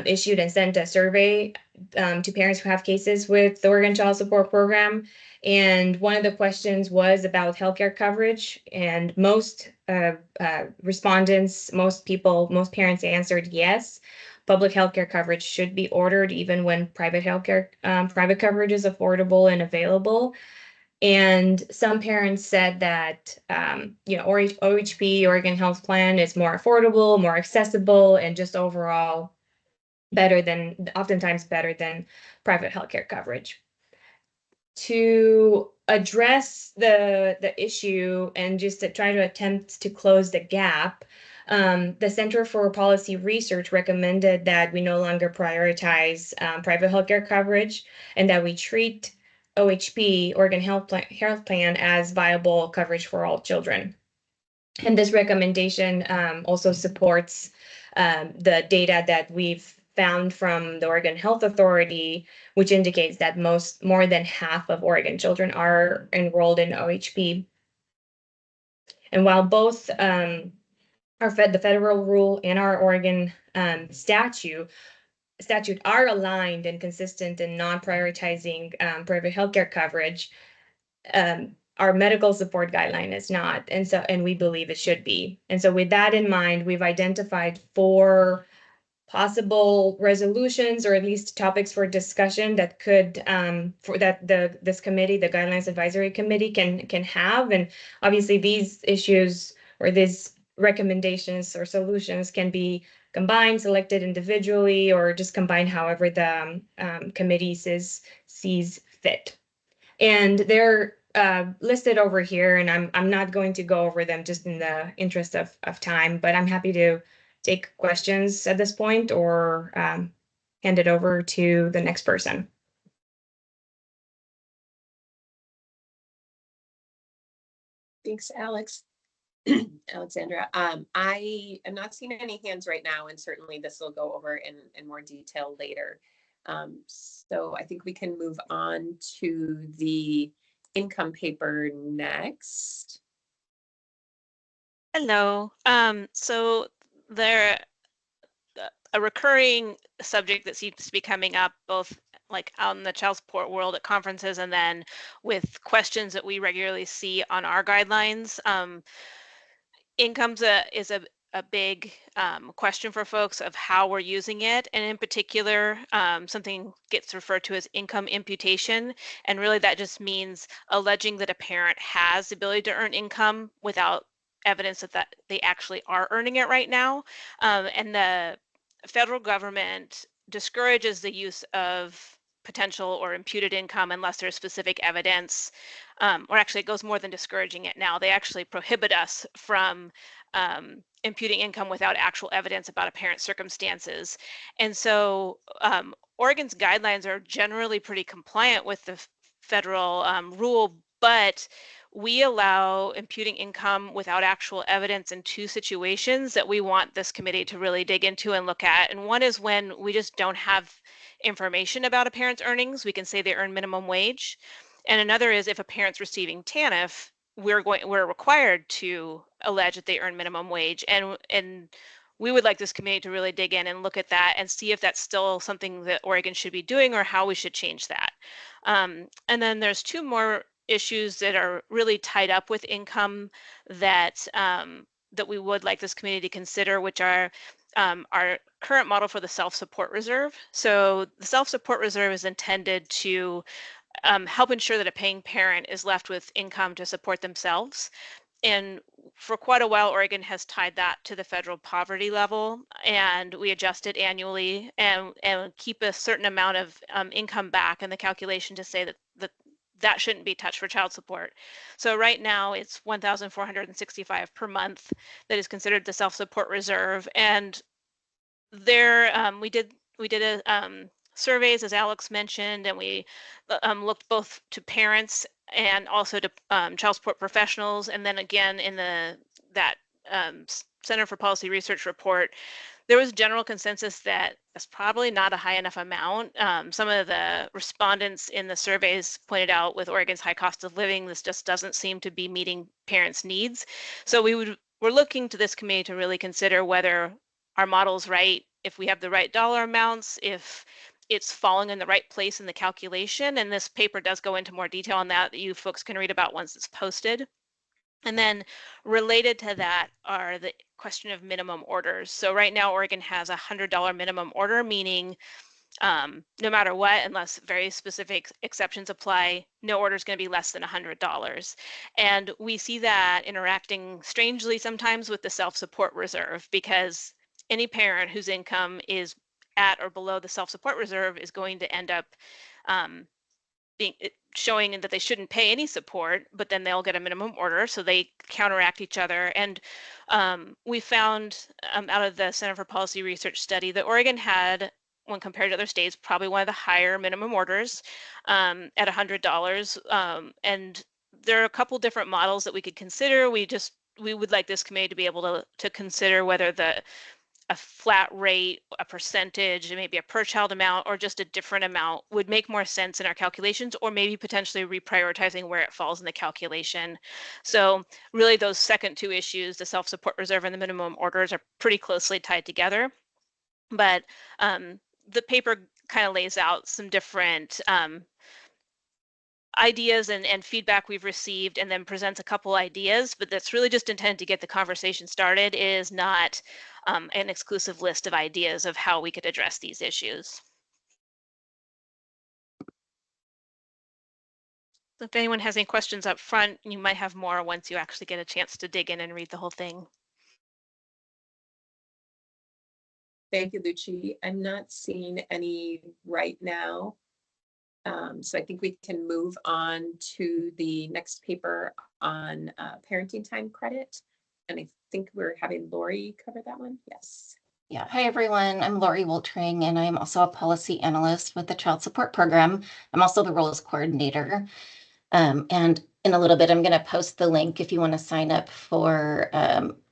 issued and sent a survey to parents who have cases with the Oregon Child Support Program. And one of the questions was about healthcare coverage, and most respondents, most parents answered yes. Public healthcare coverage should be ordered even when private coverage is affordable and available. And some parents said that OHP, Oregon Health Plan, is more affordable, more accessible, and just overall oftentimes better than private healthcare coverage. To address the issue and just to try to attempt to close the gap, the Center for Policy Research recommended that we no longer prioritize private healthcare coverage, and that we treat OHP, Oregon Health Plan, as viable coverage for all children. And this recommendation also supports the data that we've found from the Oregon Health Authority, which indicates that more than half of Oregon children are enrolled in OHP. And while both the federal rule and our Oregon statute are aligned and consistent in non-prioritizing private healthcare coverage, our medical support guideline is not, and we believe it should be. And so with that in mind, we've identified 4 possible resolutions, or at least topics for discussion, that could this committee, the Guidelines Advisory Committee, can have. And obviously these issues or these recommendations or solutions can be combined, selected individually, or just combined however the committee sees fit. And they're listed over here, and I'm not going to go over them just in the interest of time, but I'm happy to take questions at this point, or hand it over to the next person. Thanks, Alex. Alexandra. I am not seeing any hands right now, and certainly this will go over in more detail later. So I think we can move on to the income paper next. Hello. So a recurring subject that seems to be coming up both like out in the child support world at conferences, and then with questions that we regularly see on our guidelines. Income's is a big question for folks of how we're using it, and in particular something gets referred to as income imputation, and really that just means alleging that a parent has the ability to earn income without evidence that they actually are earning it right now. And the federal government discourages the use of potential or imputed income unless there's specific evidence, or actually it goes more than discouraging it now. They actually prohibit us from imputing income without actual evidence about a parent's circumstances. And so Oregon's guidelines are generally pretty compliant with the federal rule, but we allow imputing income without actual evidence in 2 situations that we want this committee to really dig into and look at. And one is when we just don't have information about a parent's earnings. We can say they earn minimum wage. And another is if a parent's receiving TANF we're required to allege that they earn minimum wage, and we would like this committee to really dig in and look at that and see if that's still something that Oregon should be doing or how we should change that. And then there's two more issues that are really tied up with income that that we would like this committee to consider, which are our current model for the self-support reserve. So the self-support reserve is intended to help ensure that a paying parent is left with income to support themselves. And for quite a while, Oregon has tied that to the federal poverty level, and we adjust it annually and keep a certain amount of income back in the calculation to say that shouldn't be touched for child support. So right now it's $1,465 per month that is considered the self-support reserve. And there we did a surveys, as Alex mentioned, and we looked both to parents and also to child support professionals. And then again, in that Center for Policy Research report, there was general consensus that that's probably not a high enough amount. Some of the respondents in the surveys pointed out with Oregon's high cost of living, this just doesn't seem to be meeting parents' needs. So we're looking to this committee to really consider whether our model's right, if we have the right dollar amounts, if it's falling in the right place in the calculation. And this paper does go into more detail on that you folks can read about once it's posted. And then related to that are the question of minimum orders. So right now, Oregon has a $100 minimum order, meaning no matter what, unless very specific exceptions apply, no order is going to be less than $100. And we see that interacting strangely sometimes with the self-support reserve, because any parent whose income is at or below the self-support reserve is going to end up showing that they shouldn't pay any support, but then they'll get a minimum order, so they counteract each other. And we found out of the Center for Policy Research study that Oregon had, when compared to other states, probably one of the higher minimum orders at $100. And there are a couple different models that we could consider. We would like this committee to be able to consider whether a flat rate, a percentage, maybe a per child amount, or just a different amount would make more sense in our calculations, or maybe potentially reprioritizing where it falls in the calculation. So really those second two issues, the self-support reserve and the minimum orders, are pretty closely tied together. But the paper kind of lays out some different ideas and feedback we've received, and then presents a couple ideas, but that's really just intended to get the conversation started. It is not an exclusive list of ideas of how we could address these issues. So if anyone has any questions up front, you might have more once you actually get a chance to dig in and read the whole thing. Thank you, Lucci. I'm not seeing any right now. So I think we can move on to the next paper on parenting time credit. And I think we're having Lori cover that one. Yes. Yeah. Hi, everyone. I'm Lori Woltering, and I'm also a policy analyst with the Child Support Program. I'm also the roles coordinator. And in a little bit, I'm going to post the link if you want to sign up for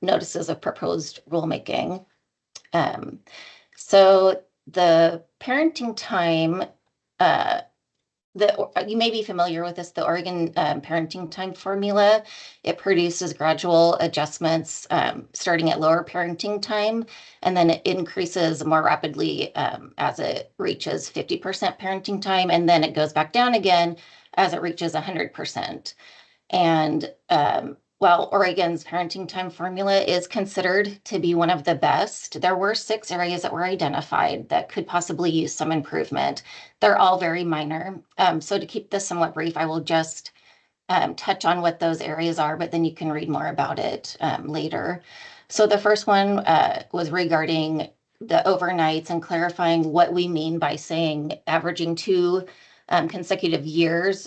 notices of proposed rulemaking. So the parenting time, you may be familiar with this, the Oregon parenting time formula. It produces gradual adjustments starting at lower parenting time, and then it increases more rapidly as it reaches 50% parenting time, and then it goes back down again as it reaches 100%. And while Oregon's parenting time formula is considered to be one of the best, there were 6 areas that were identified that could possibly use some improvement. They're all very minor. So to keep this somewhat brief, I will just touch on what those areas are, but then you can read more about it later. So the first one was regarding the overnights and clarifying what we mean by saying averaging 2 consecutive years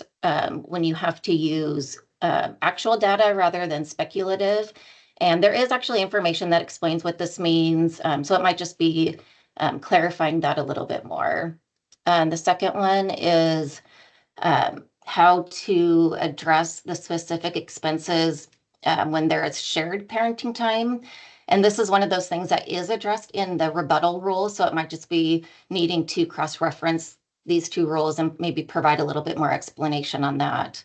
when you have to use actual data rather than speculative. And there is actually information that explains what this means. So it might just be clarifying that a little bit more. The second one is how to address the specific expenses when there is shared parenting time. And this is one of those things that is addressed in the rebuttal rule. So it might just be needing to cross-reference these 2 rules and maybe provide a little bit more explanation on that.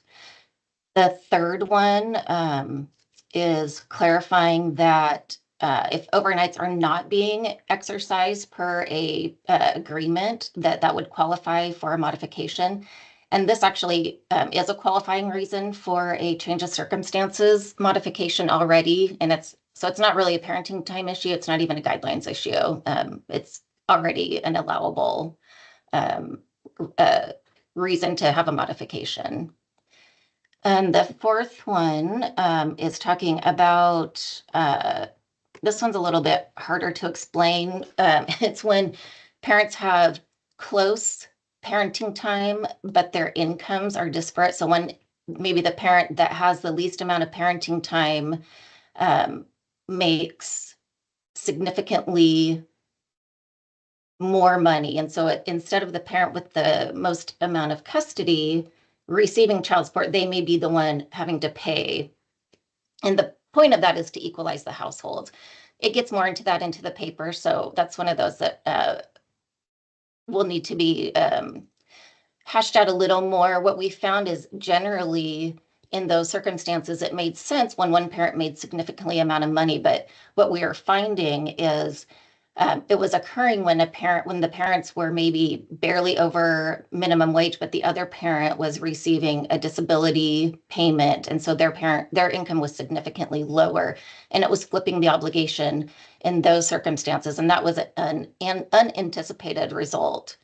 The third one is clarifying that if overnights are not being exercised per a agreement, that would qualify for a modification. And this actually is a qualifying reason for a change of circumstances modification already. And it's not really a parenting time issue. It's not even a guidelines issue. It's already an allowable reason to have a modification. And the fourth one is talking about, this one's a little bit harder to explain. It's when parents have close parenting time, but their incomes are disparate. So when maybe the parent that has the least amount of parenting time makes significantly more money. And so instead of the parent with the most amount of custody receiving child support, they may be the one having to pay. And the point of that is to equalize the household. It gets more into the paper. So that's one of those that will need to be hashed out a little more. What we found is generally in those circumstances, it made sense when one parent made significantly amount of money. But what we are finding is it was occurring when the parents were maybe barely over minimum wage, but the other parent was receiving a disability payment. And so their income was significantly lower, and it was flipping the obligation in those circumstances. And that was an unanticipated result.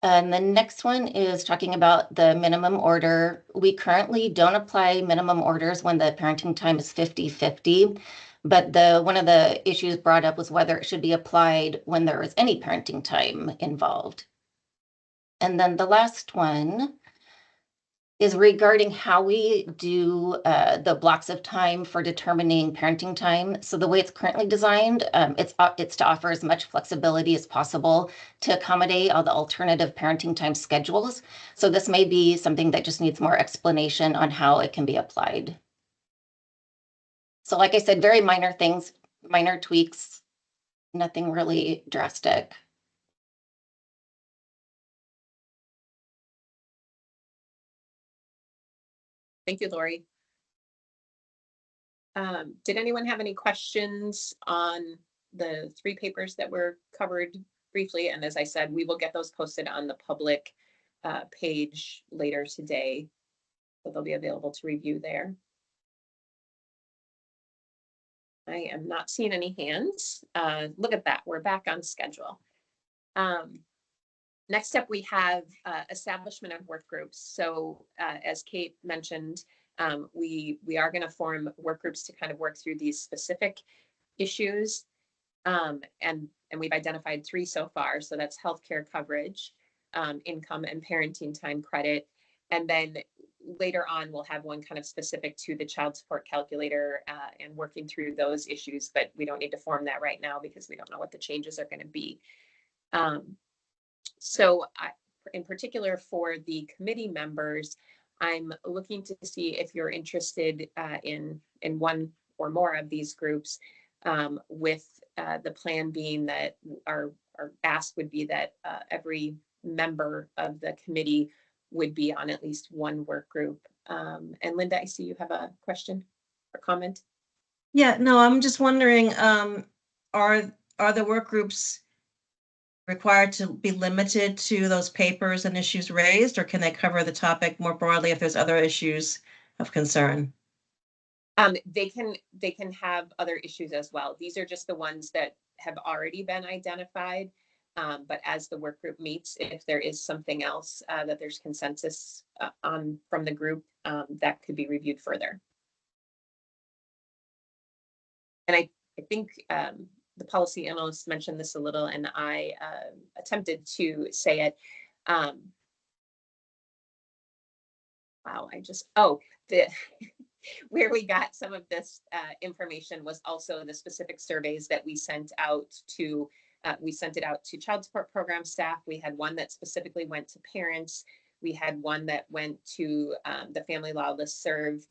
And the next one is talking about the minimum order. We currently don't apply minimum orders when the parenting time is 50-50. But one of the issues brought up was whether it should be applied when there is any parenting time involved. And then the last one is regarding how we do the blocks of time for determining parenting time. So the way it's currently designed, it's to offer as much flexibility as possible to accommodate all the alternative parenting time schedules. So this may be something that just needs more explanation on how it can be applied. So like I said, very minor things, minor tweaks, nothing really drastic. Thank you, Lori. Did anyone have any questions on the 3 papers that were covered briefly? And as I said, we will get those posted on the public page later today. So they'll be available to review there. I am not seeing any hands. Look at that, we're back on schedule. Next up, we have establishment of work groups. So as Kate mentioned, we are going to form work groups to kind of work through these specific issues. And we've identified 3 so far. So that's healthcare coverage, income and parenting time credit. And then later on, we'll have one kind of specific to the child support calculator and working through those issues, but we don't need to form that right now because we don't know what the changes are going to be. So in particular for the committee members, I'm looking to see if you're interested in one or more of these groups, with the plan being that our ask would be that every member of the committee would be on at least one work group. And Linda, I see you have a question or comment. Yeah, no, I'm just wondering, are the work groups required to be limited to those papers and issues raised, or can they cover the topic more broadly if there's other issues of concern? They can have other issues as well. These are just the ones that have already been identified. But as the work group meets, if there is something else that there's consensus on from the group, that could be reviewed further. And I think the policy analyst mentioned this a little, and I attempted to say it. Wow, where we got some of this information was also the specific surveys that we sent out to, we sent it out to child support program staff. We had one that specifically went to parents. We had one that went to the family law listserv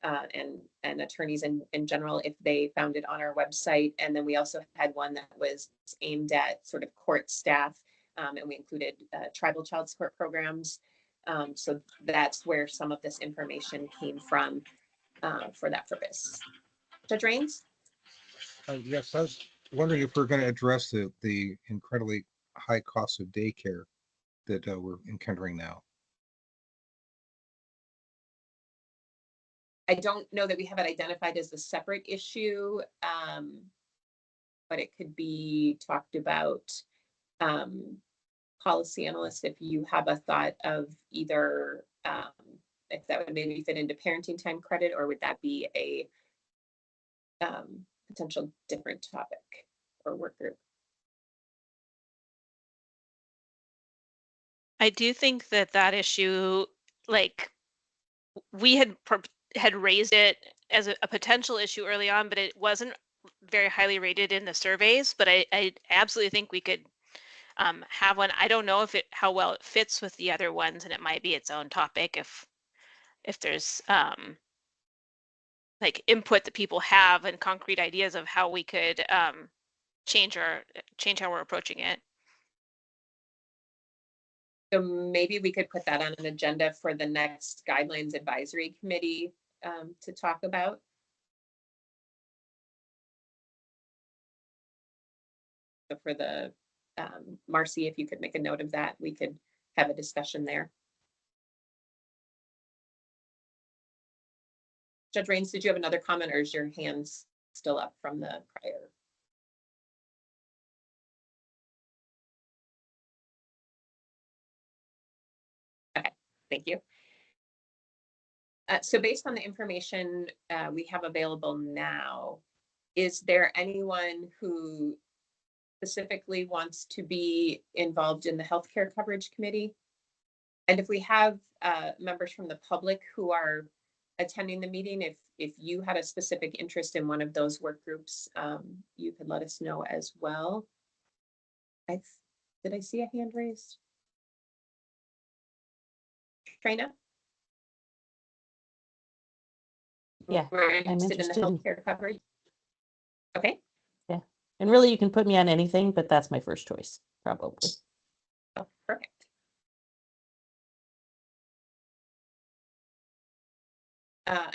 and attorneys in general if they found it on our website. And then we also had one that was aimed at sort of court staff, and we included tribal child support programs. So that's where some of this information came from for that purpose. Judge Raines? Yes, I was wondering if we're going to address the incredibly high cost of daycare that we're encountering now. I don't know that we have it identified as a separate issue, but it could be talked about. Policy analyst, if you have a thought of either if that would maybe fit into parenting time credit, or would that be a potential different topic or work group? I do think that issue, like we had raised it as a potential issue early on, but it wasn't very highly rated in the surveys. But I absolutely think we could have one. I don't know how well it fits with the other ones, and it might be its own topic if there's like input that people have and concrete ideas of how we could change how we're approaching it. So maybe we could put that on an agenda for the next guidelines advisory committee to talk about. So for the Marcy, if you could make a note of that, we could have a discussion there. Judge Raines, did you have another comment, or is your hand still up from the prior? Okay, thank you. So based on the information we have available now, is there anyone who specifically wants to be involved in the healthcare coverage committee? And if we have members from the public who are attending the meeting, if you had a specific interest in one of those work groups, you could let us know as well. Did I see a hand raised? Trina? Yeah, We're I'm interested in the interested in- healthcare coverage. Okay. Yeah, and really you can put me on anything, but that's my first choice, probably. Oh, perfect.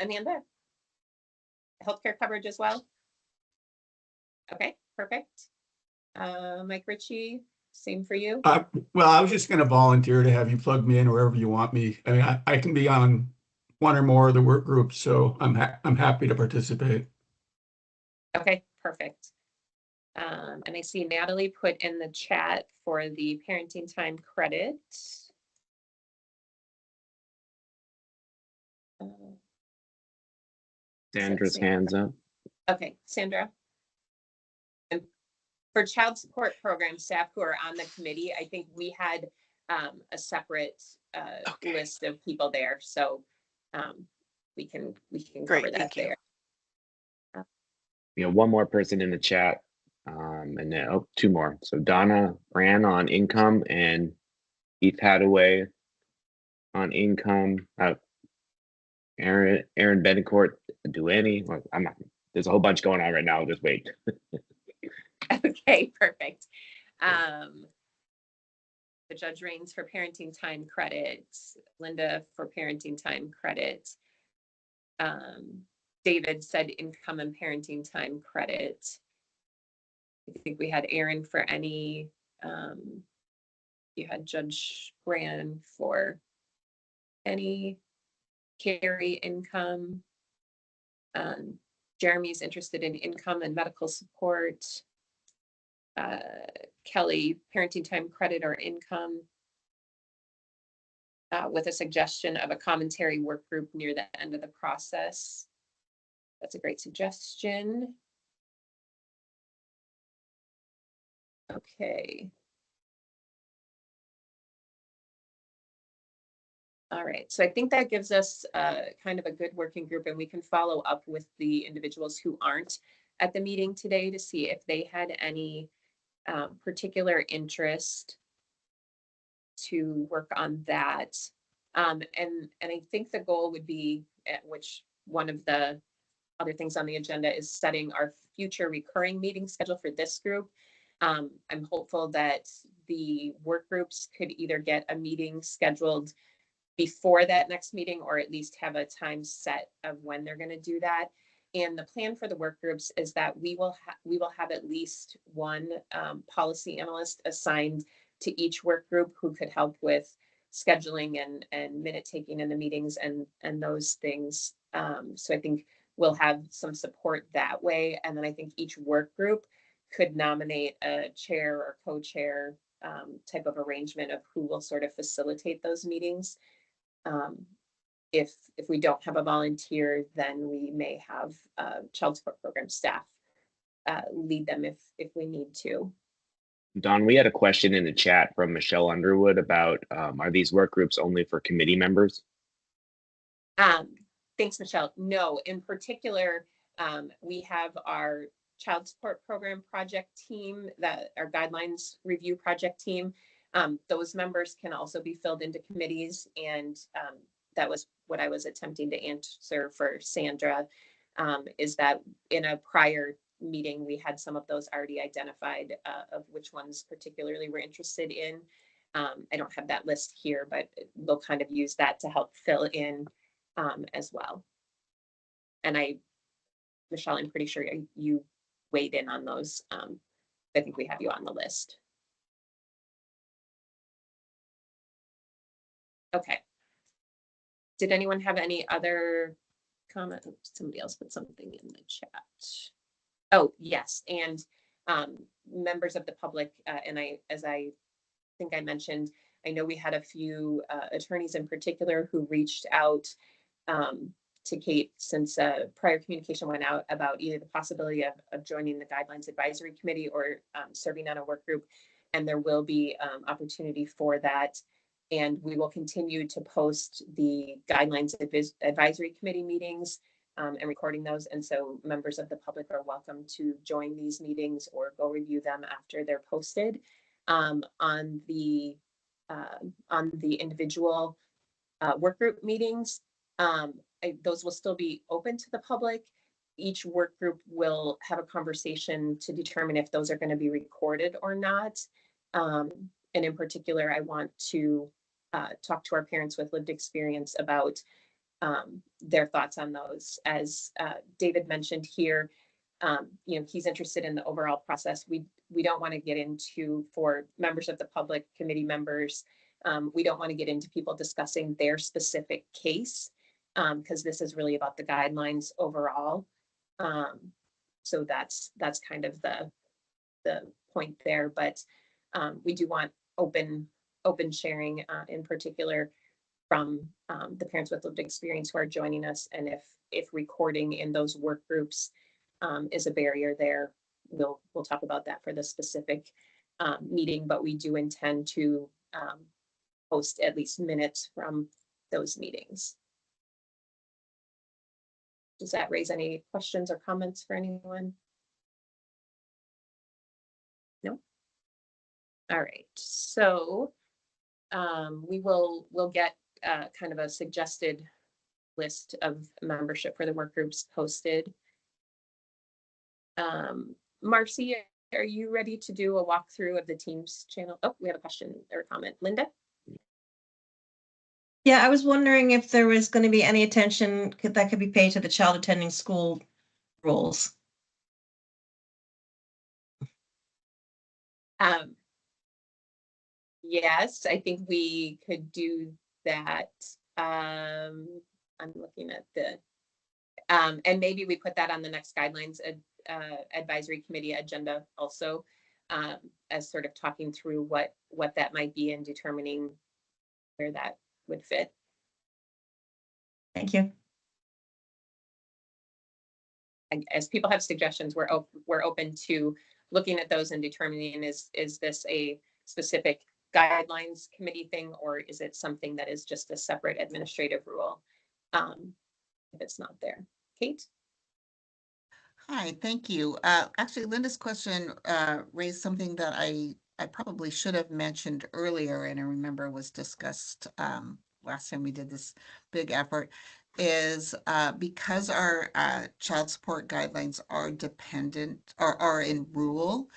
Amanda? Healthcare coverage as well? Okay, perfect. Mike Ritchie, same for you? Well, I was just going to volunteer to have you plug me in wherever you want me. I mean, I can be on one or more of the work groups, so I'm happy to participate. Okay, perfect. And I see Natalie put in the chat for the parenting time credit. Sandra's hands up. Okay, Sandra. And for child support program staff who are on the committee, I think we had a separate list of people there, so we can cover that there. You know, one more person in the chat, and then two more. So Donna ran on income and Heath Hadaway on income. Aaron Betancourt, Duany. Well, I'm not. There's a whole bunch going on right now. I'll just wait. Okay, perfect. The Judge Raines for parenting time credit, Linda for parenting time credit. David said income and parenting time credit. I think we had Aaron for any. You had Judge Brand for any. Carrie income. Jeremy's interested in income and medical support. Kelly, parenting time credit or income. With a suggestion of a commentary work group near the end of the process. That's a great suggestion. Okay. All right, so I think that gives us kind of a good working group, and we can follow up with the individuals who aren't at the meeting today to see if they had any particular interest to work on that. And I think the goal would be, which one of the other things on the agenda is setting our future recurring meeting schedule for this group. I'm hopeful that the work groups could either get a meeting scheduled before that next meeting, or at least have a time set of when they're going to do that. And the plan for the work groups is that we will have at least one policy analyst assigned to each work group who could help with scheduling and minute taking in the meetings and those things. So I think we'll have some support that way. And then I think each work group could nominate a chair or co-chair type of arrangement of who will sort of facilitate those meetings. If we don't have a volunteer, then we may have child support program staff lead them if we need to. Don, we had a question in the chat from Michelle Underwood about are these work groups only for committee members? Thanks, Michelle. No, in particular, we have our child support program project team, that our guidelines review project team. Those members can also be filled into committees, and that was what I was attempting to answer for Sandra, is that in a prior meeting, we had some of those already identified of which ones particularly we're interested in. I don't have that list here, but we'll kind of use that to help fill in as well. And Michelle, I'm pretty sure you weighed in on those. I think we have you on the list. Okay. Did anyone have any other comment? Somebody else put something in the chat. Oh, yes. And members of the public, and as I think I mentioned, I know we had a few attorneys in particular who reached out to Kate since prior communication went out about either the possibility of joining the Guidelines Advisory Committee or serving on a work group. And there will be opportunity for that. And we will continue to post the Guidelines Advisory Committee meetings and recording those. And so members of the public are welcome to join these meetings or go review them after they're posted. On the individual work group meetings, those will still be open to the public. Each work group will have a conversation to determine if those are going to be recorded or not. And in particular, I want to talk to our parents with lived experience about their thoughts on those. As David mentioned here, he's interested in the overall process. We don't want to get into, for members of the public, committee members, we don't want to get into people discussing their specific case, because this is really about the guidelines overall. So that's kind of the point there. But we do want open sharing, in particular from the parents with lived experience who are joining us. And if recording in those work groups is a barrier there, we'll talk about that for the specific meeting, but we do intend to post at least minutes from those meetings. Does that raise any questions or comments for anyone? No? All right, so we'll get kind of a suggested list of membership for the work groups posted. Marcy, are you ready to do a walkthrough of the Teams channel? Oh, we have a question or a comment. Linda? Yeah, I was wondering if there was going to be any attention that could be paid to the child attending school rules. Yes, I think we could do that. I'm looking at the, and maybe we put that on the next Guidelines Advisory Committee agenda also, as sort of talking through what that might be and determining where that would fit. Thank you. And as people have suggestions, we're open to looking at those and determining is this a specific guidelines committee thing, or is it something that is just a separate administrative rule if it's not there. Kate? Hi, thank you. Actually, Linda's question raised something that I probably should have mentioned earlier, and I remember was discussed last time we did this big effort, is because our child support guidelines are dependent or are in rule,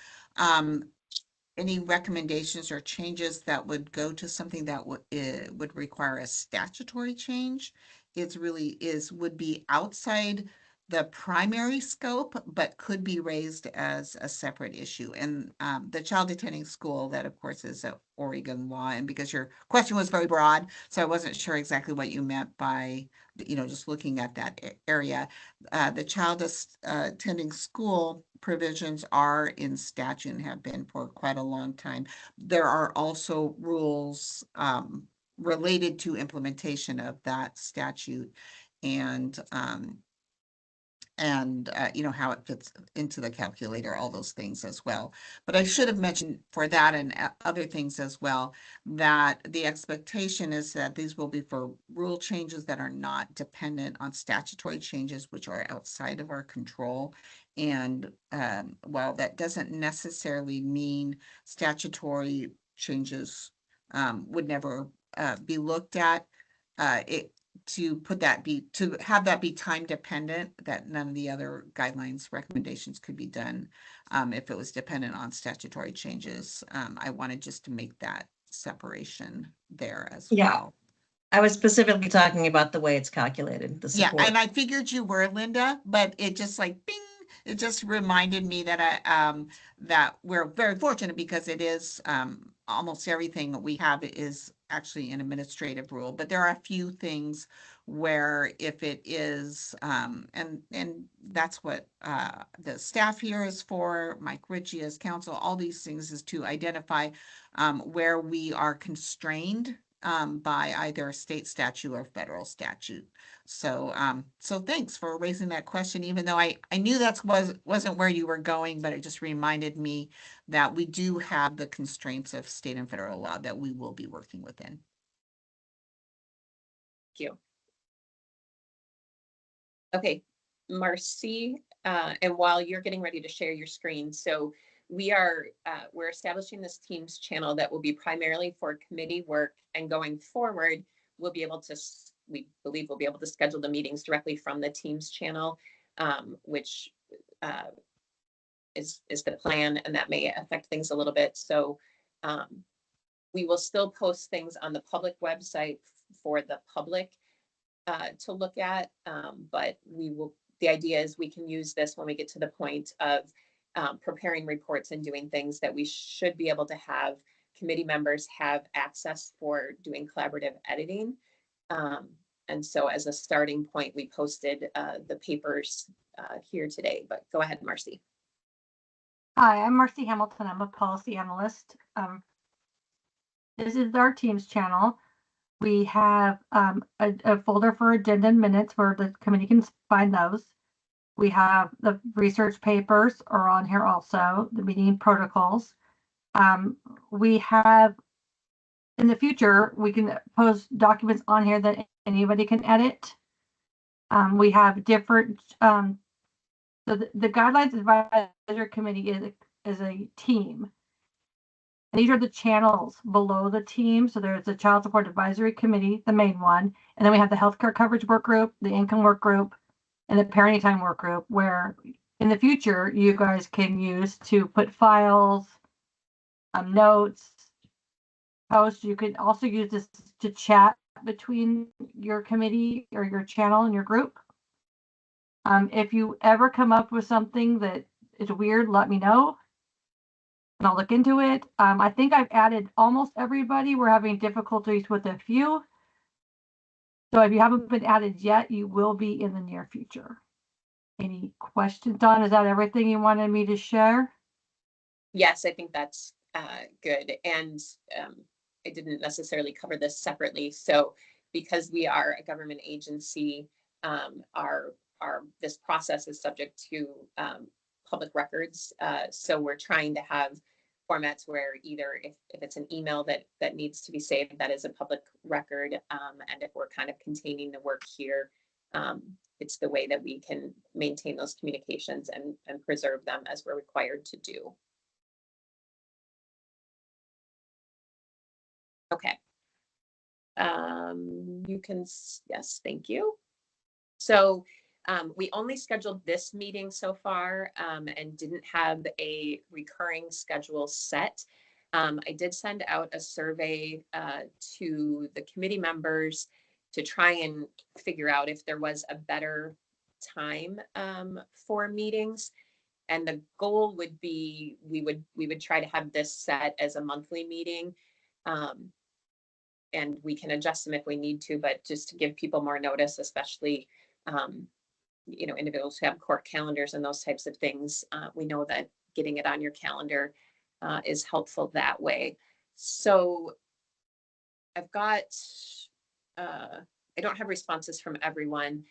any recommendations or changes that would go to something that would require a statutory change. It's really would be outside the primary scope, but could be raised as a separate issue. And the child attending school, that of course is a Oregon law. And because your question was very broad, so I wasn't sure exactly what you meant by, just looking at that area. The child attending school provisions are in statute and have been for quite a long time. There are also rules related to implementation of that statute and how it fits into the calculator, all those things as well. But I should have mentioned for that and other things as well, that the expectation is that these will be for rule changes that are not dependent on statutory changes, which are outside of our control. And while that doesn't necessarily mean statutory changes would never be looked at, to have that be time dependent, that none of the other guidelines recommendations could be done if it was dependent on statutory changes. I wanted just to make that separation there as well. I was specifically talking about the way it's calculated, the support. Yeah, and I figured you were, Linda, but it just like bing, it just reminded me that that we're very fortunate because it is almost everything that we have is actually an administrative rule, but there are a few things where if it is and that's what the staff here is for, Mike Ritchie as counsel, all these things is to identify where we are constrained by either state statute or federal statute. So so thanks for raising that question, even though I knew that wasn't where you were going, but it just reminded me that we do have the constraints of state and federal law that we will be working within. Thank you. Okay, Marcy, and while you're getting ready to share your screen, so we're establishing this Teams channel that will be primarily for committee work, and going forward, we believe we'll be able to schedule the meetings directly from the Teams channel, which is the plan, and that may affect things a little bit. So we will still post things on the public website for the public to look at, but the idea is we can use this when we get to the point of preparing reports and doing things that we should be able to have committee members have access for doing collaborative editing. And so as a starting point, we posted the papers here today, but go ahead, Marcy. Hi, I'm Marcy Hamilton. I'm a policy analyst. This is our Teams channel. We have a folder for agenda minutes where the committee can find those. We have the research papers are on here also, the meeting protocols. We have, in the future, we can post documents on here that anybody can edit. We have different, so the Guidelines Advisory Committee is a team. And these are the channels below the team. So there's the Child Support Advisory Committee, the main one. And then we have the Healthcare Coverage Work Group, the Income Work Group, and the Parenting Time Work Group, where in the future you guys can use to put files, notes, posts. You can also use this to chat between your committee or your channel and your group. If you ever come up with something that is weird, let me know. And I'll look into it. I think I've added almost everybody. We're having difficulties with a few. So if you haven't been added yet, you will be in the near future. Any questions, Dawn? Is that everything you wanted me to share? Yes, I think that's good. And I didn't necessarily cover this separately. So because we are a government agency, this process is subject to public records. So we're trying to have formats where either if it's an email that needs to be saved, that is a public record. And if we're kind of containing the work here, it's the way that we can maintain those communications and preserve them as we're required to do. Okay. You can, yes, thank you. So we only scheduled this meeting so far and didn't have a recurring schedule set. I did send out a survey to the committee members to try and figure out if there was a better time for meetings. And the goal would be we would try to have this set as a monthly meeting. And we can adjust them if we need to, but just to give people more notice, especially you know, individuals who have court calendars and those types of things. We know that getting it on your calendar is helpful that way. So I've got, I don't have responses from everyone.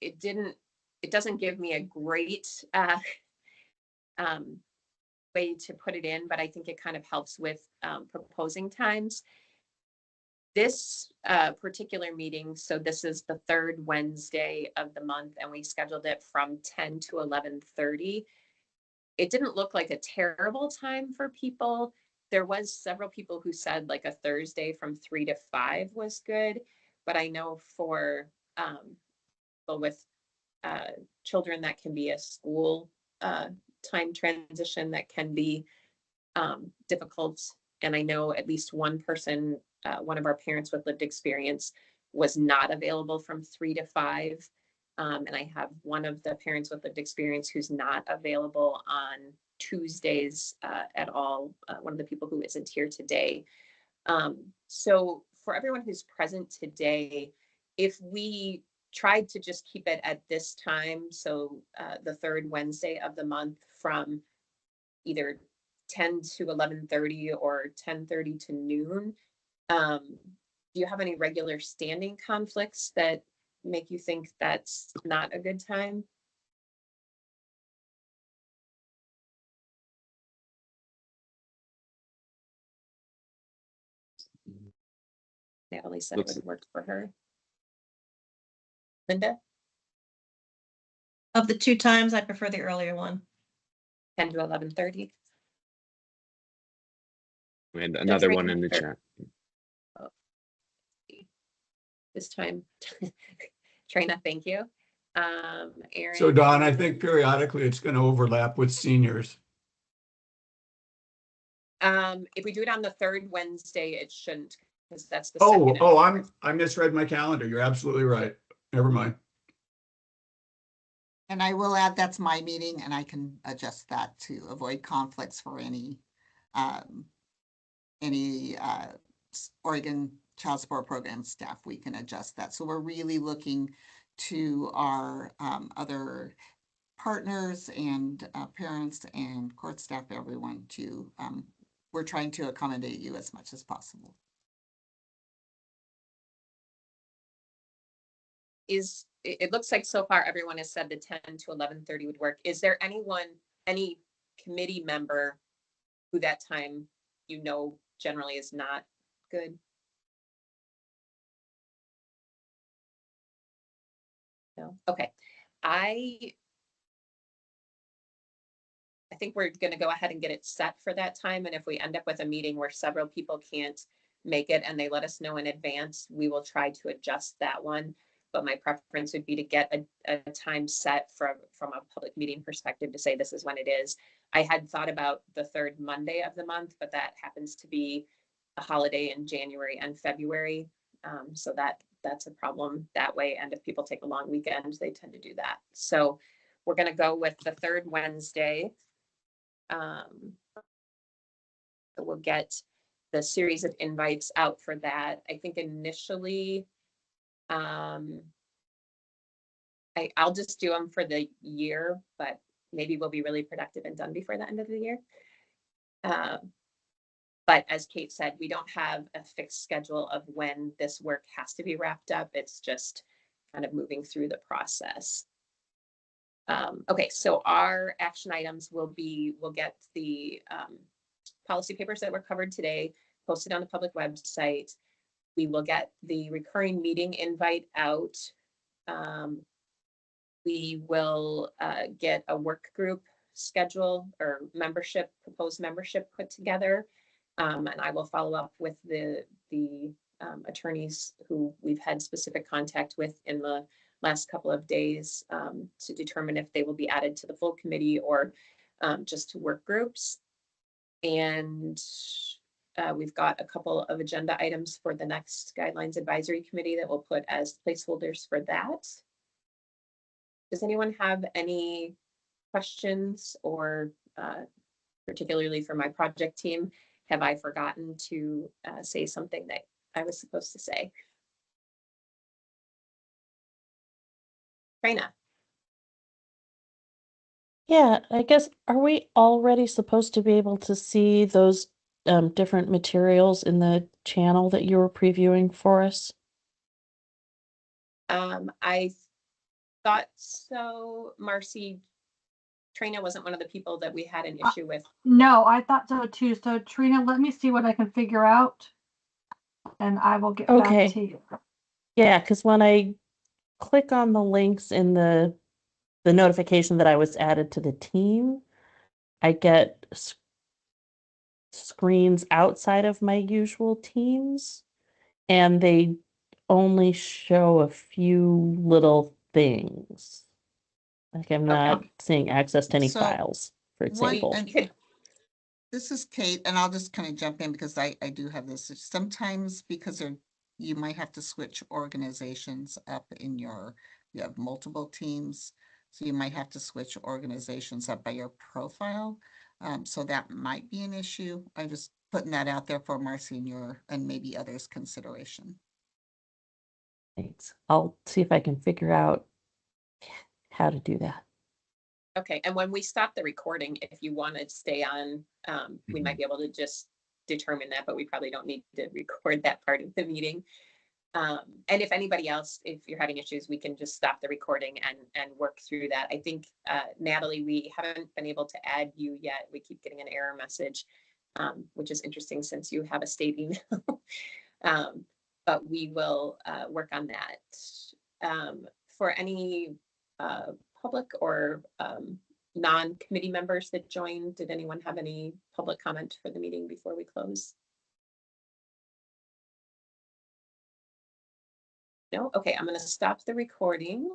It doesn't give me a great way to put it in, but I think it kind of helps with proposing times. This particular meeting, so this is the third Wednesday of the month, and we scheduled it from 10 to 11:30. It didn't look like a terrible time for people. There was several people who said like a Thursday from 3 to 5 was good, but I know for people with children, that can be a school time transition that can be difficult. And I know at least one person, one of our parents with lived experience, was not available from 3 to 5. And I have one of the parents with lived experience who's not available on Tuesdays at all, one of the people who isn't here today. So for everyone who's present today, if we tried to just keep it at this time, so the third Wednesday of the month from either 10 to 11:30 or 10:30 to noon, do you have any regular standing conflicts that make you think that's not a good time? Natalie said it would work for her. Linda? Of the two times, I prefer the earlier one. 10 to 11:30. And another one in the chat. This time, Trina, thank you. Aaron. So Don, I think periodically it's going to overlap with seniors. If we do it on the third Wednesday, it shouldn't, because that's the second. I misread my calendar. You're absolutely right. Never mind. And I will add that's my meeting, and I can adjust that to avoid conflicts for any Oregon Child Support Program staff. We can adjust that. So we're really looking to our other partners and parents and court staff, everyone to, we're trying to accommodate you as much as possible. It looks like so far everyone has said the 10 to 11:30 would work. Is there anyone, any committee member who that time, you know, generally is not good? No? Okay. I think we're going to go ahead and get it set for that time. And if we end up with a meeting where several people can't make it and they let us know in advance, we will try to adjust that one. But my preference would be to get a time set from a public meeting perspective to say this is when it is. I had thought about the third Monday of the month, but that happens to be a holiday in January and February. So that's a problem that way. And if people take a long weekend, they tend to do that. So we're going to go with the third Wednesday. So we'll get the series of invites out for that. I think initially, I'll just do them for the year, but maybe we'll be really productive and done before the end of the year. But as Kate said, we don't have a fixed schedule of when this work has to be wrapped up. It's just kind of moving through the process. Okay, so our action items will be, we'll get the policy papers that were covered today posted on the public website. We will get the recurring meeting invite out. We will get a work group schedule or membership, proposed membership put together. And I will follow up with the attorneys who we've had specific contact with in the last couple of days to determine if they will be added to the full committee or just to work groups. And we've got a couple of agenda items for the next Guidelines Advisory Committee that we'll put as placeholders for that. Does anyone have any questions, or particularly for my project team, have I forgotten to say something that I was supposed to say? Raina. Yeah, I guess, are we already supposed to be able to see those different materials in the channel that you were previewing for us? I thought so. Marcy, Trina wasn't one of the people that we had an issue with. No, I thought so too. So Trina, let me see what I can figure out, and I will get back Okay. to you. Yeah, because when I click on the links in the notification that I was added to the team, I get screens outside of my usual teams, and they only show a few little things. Like I'm not seeing access to any So, files, for example. and this is Kate, and I'll just kind of jump in because I do have this. Sometimes because you might have to switch organizations up in you have multiple teams. So you might have to switch organizations up by your profile. So that might be an issue. I'm just putting that out there for Marcy and maybe others' consideration. Thanks. I'll see if I can figure out how to do that. Okay, and when we stop the recording, if you want to stay on, we might be able to just determine that, but we probably don't need to record that part of the meeting. And if anybody else, if you're having issues, we can just stop the recording and work through that. I think, Natalie, we haven't been able to add you yet. We keep getting an error message, which is interesting since you have a state email. But we will work on that. For any public or non-committee members that joined, did anyone have any public comment for the meeting before we close? No? Okay, I'm going to stop the recording.